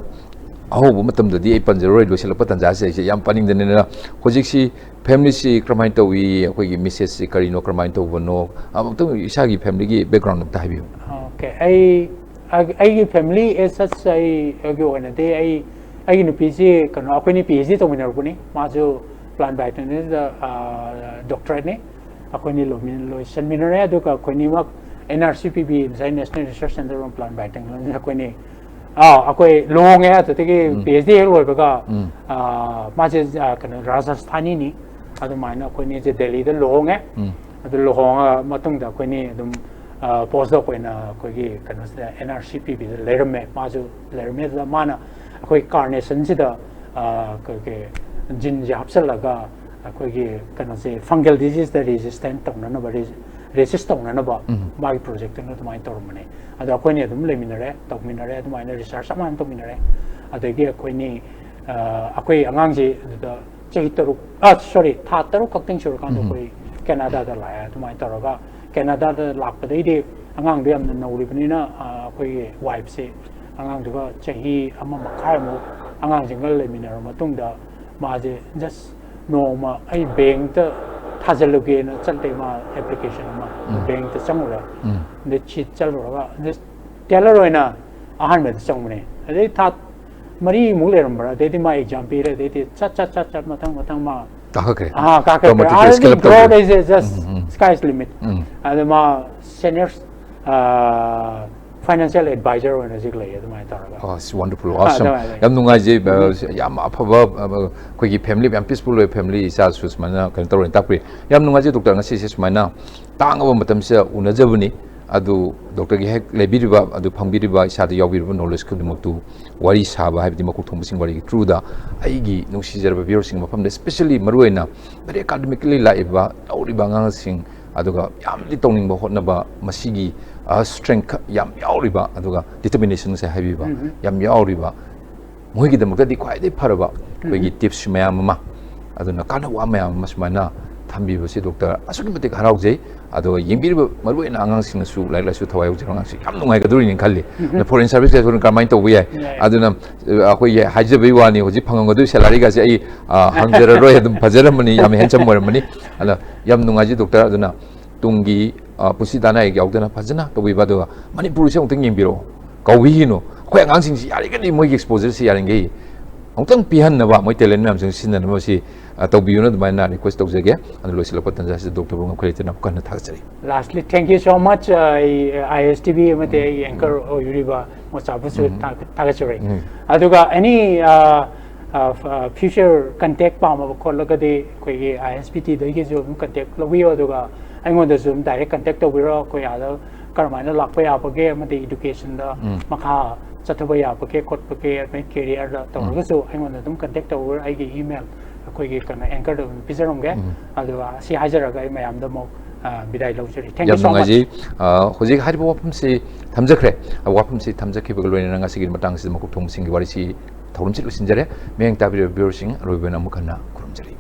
ꯑꯍꯧꯕ ꯃꯇꯝꯗꯗꯤ ꯑꯩ ꯄꯟꯖꯔꯣꯏ ꯂꯣꯏꯁꯤꯜꯂꯛꯄ ꯇꯥꯟꯖꯥꯁꯦ ꯑꯩꯁꯦ ꯌꯥꯝ ꯄꯥꯅꯤꯡꯗꯅꯤꯅ ꯍꯧꯖꯤꯛꯁꯤ ꯐꯦꯃꯤꯂꯤꯁꯤ ꯀꯔꯝꯍꯥꯏꯅ ꯇꯧꯏ ꯑꯩꯈꯣꯏꯒꯤ ꯃꯤꯁꯦꯁꯁꯤ ꯀꯔꯤꯅꯣ ꯀꯔꯝꯍꯥꯏꯅ ꯇꯧꯕꯅꯣ ꯑꯃꯨꯛꯇꯪ ꯏꯁꯥꯒꯤ ꯐꯦꯃꯤꯂꯤꯒꯤ ꯕꯦꯛꯒ꯭ꯔꯥꯎꯟ ꯑꯝꯇ ꯍꯥꯏꯕꯤꯌꯨ ꯑꯣꯀꯦ ꯑꯩꯒꯤ ꯐꯦꯃꯤꯂꯤ ꯑꯦꯁ ꯁꯆ ꯑꯩꯒꯤ ꯑꯣꯏꯅꯗꯤ ꯑꯩꯒꯤ ꯅꯨꯄꯤꯁꯤ ꯀꯩꯅꯣ ꯑꯩꯈꯣꯏꯅꯤ ꯄꯤ ꯑꯩꯆ ꯗꯤ ꯇꯧꯃꯤꯟꯅꯔꯛꯄꯅꯤ ꯃꯥꯁꯨ ꯄ꯭ꯂꯥꯟ ꯕꯥꯏꯑꯣꯇꯦꯛꯅꯣꯂꯣꯖꯤꯗ डॉक्टरेटने अखोनी लोइसनमिनरे अदुगा अखोनीमक NRCPB इंसाइ national research centre on plant biotechnology अखोनी अखोई लोंगे अतुतिगी PhD हेल होइबगा माजे कनो राजस्थानी नि अदुमाइना अखोनी जे दिल्ली द लोंगे अदु लोंगा मतुंगदा अखोनी अदुम पोस्ट डॉक ओइना अखोगी कनो NRCPB द लेरमे माजु लेरमे द माना अखोई कार्नेशन सिदा के जिन जापसलगा अखोगी कनो से फंगल डिजीज द रेजिस्टेंट तौननबा रेसिस्ट तौननबा मागी प्रोजेक्ट न तुमाइ तौरमने अद अखोनी अदुम लेमिनरे तौमिनरे अदुमाइना रिसर्च अमान तौमिनरे अदगी अखोनी अखोई अंगांगजे द चही तरुक सॉरी था तरुक कक्तिंग सुर कांदो कोई कनाडा द लाया तुमाइ तौरगा कनाडा द लापदैदि अंगांग दे यamna नौरिबनिना अखोई वाइफ से अंगांग दुगा चही अमा मखाय मो अंगांग जिंगल लेमिनर मतुंगदा माजे जस्ट नोमा आई बैंक त थाजलुगे न चलते मा एप्लीकेशन मा बैंक त चंगुरा ने चिट चलरोगा ने टेलर होइना आहान में चंगमने अदे था मरी मुलेरमबरा देदि मा एग्जाम पीरे देदि चट मतंग मा ताखरे काके broad is just sky's limit अदे मा सीनियर फाइनेंशियल एडवाइजर होना जिक लय अदुमाय तौरगा it's wonderful awesome yam nungai je yam afaba koi gi family yam peaceful way family isa su smana kan tawren takri yam nungai je doctor ngasi se smana tangaba matam se unajabuni adu doctor gi hek lebiriba adu phangbiriba isa da yawbiriba knowledge khudimatu wari saba haibdi makuk thombsing wari true da aigi nungsi jarba viewers sing mafam especially maruena very academically laiba auriba ngang sing aduga yamli tongning ba hotnaba masigi strength yam yauriba aduga determination se haibiba yam yauriba moigi da mukadi kwai de paraba koigi tips mayam ma aduna kana wa mayam masmana thambiba si doctor asuki mate haraujei aduga yembiriba maruena angang sing su lai lai su thawai ujrang si yam nungai gaduri nin khalli na foreign service ke thon kamai to wi aduna akoi haijabi wani hoji phangam gadu salary ga se ai hangjara roi adum fajaramani yam handsome moramani ala yam nungai ji doctor aduna tung gi pusi dana ek yaudana phajana to wi badu manipur se ongtang yembiro kawi no khoi angang sing si yari gani moi exposure si yaring gi ongtang pihan na ba moi talent nam sing sin na si to bi no dai na request to jage an lo sila patan ja si doctor bong khoi tena kan thak chari lastly thank you so much ISTV mate anchor yuriba mo sabu su thak chari aduga any future contact pa ma khollaga de koi ISPT da ge jo contact lo wi aduga अँगोंद जो डायरेक्ट कंटेक्ट तौबिरो कोई आदो करमाइना लाखपा याबगे मते एजुकेशन दा मखा चथबा याबगे खोटबगे मै करियर दा तौरगसु अँगोंद दुम कंटेक्ट तौर आइगे ईमेल अखोइगे कना एंकर दम पिजरमगे अदुवा सि हाजरगा मयाम दमो बिदाय लौजरी थैंक यू सो मच जी होजिक हारिबो वाफम से थमजखरे वाफम से थमजखिबग लोइना ngasi matang si makuk thong sing wari si thawrum chit lusinjare meng tabir bior sing roibena mukana kurumjari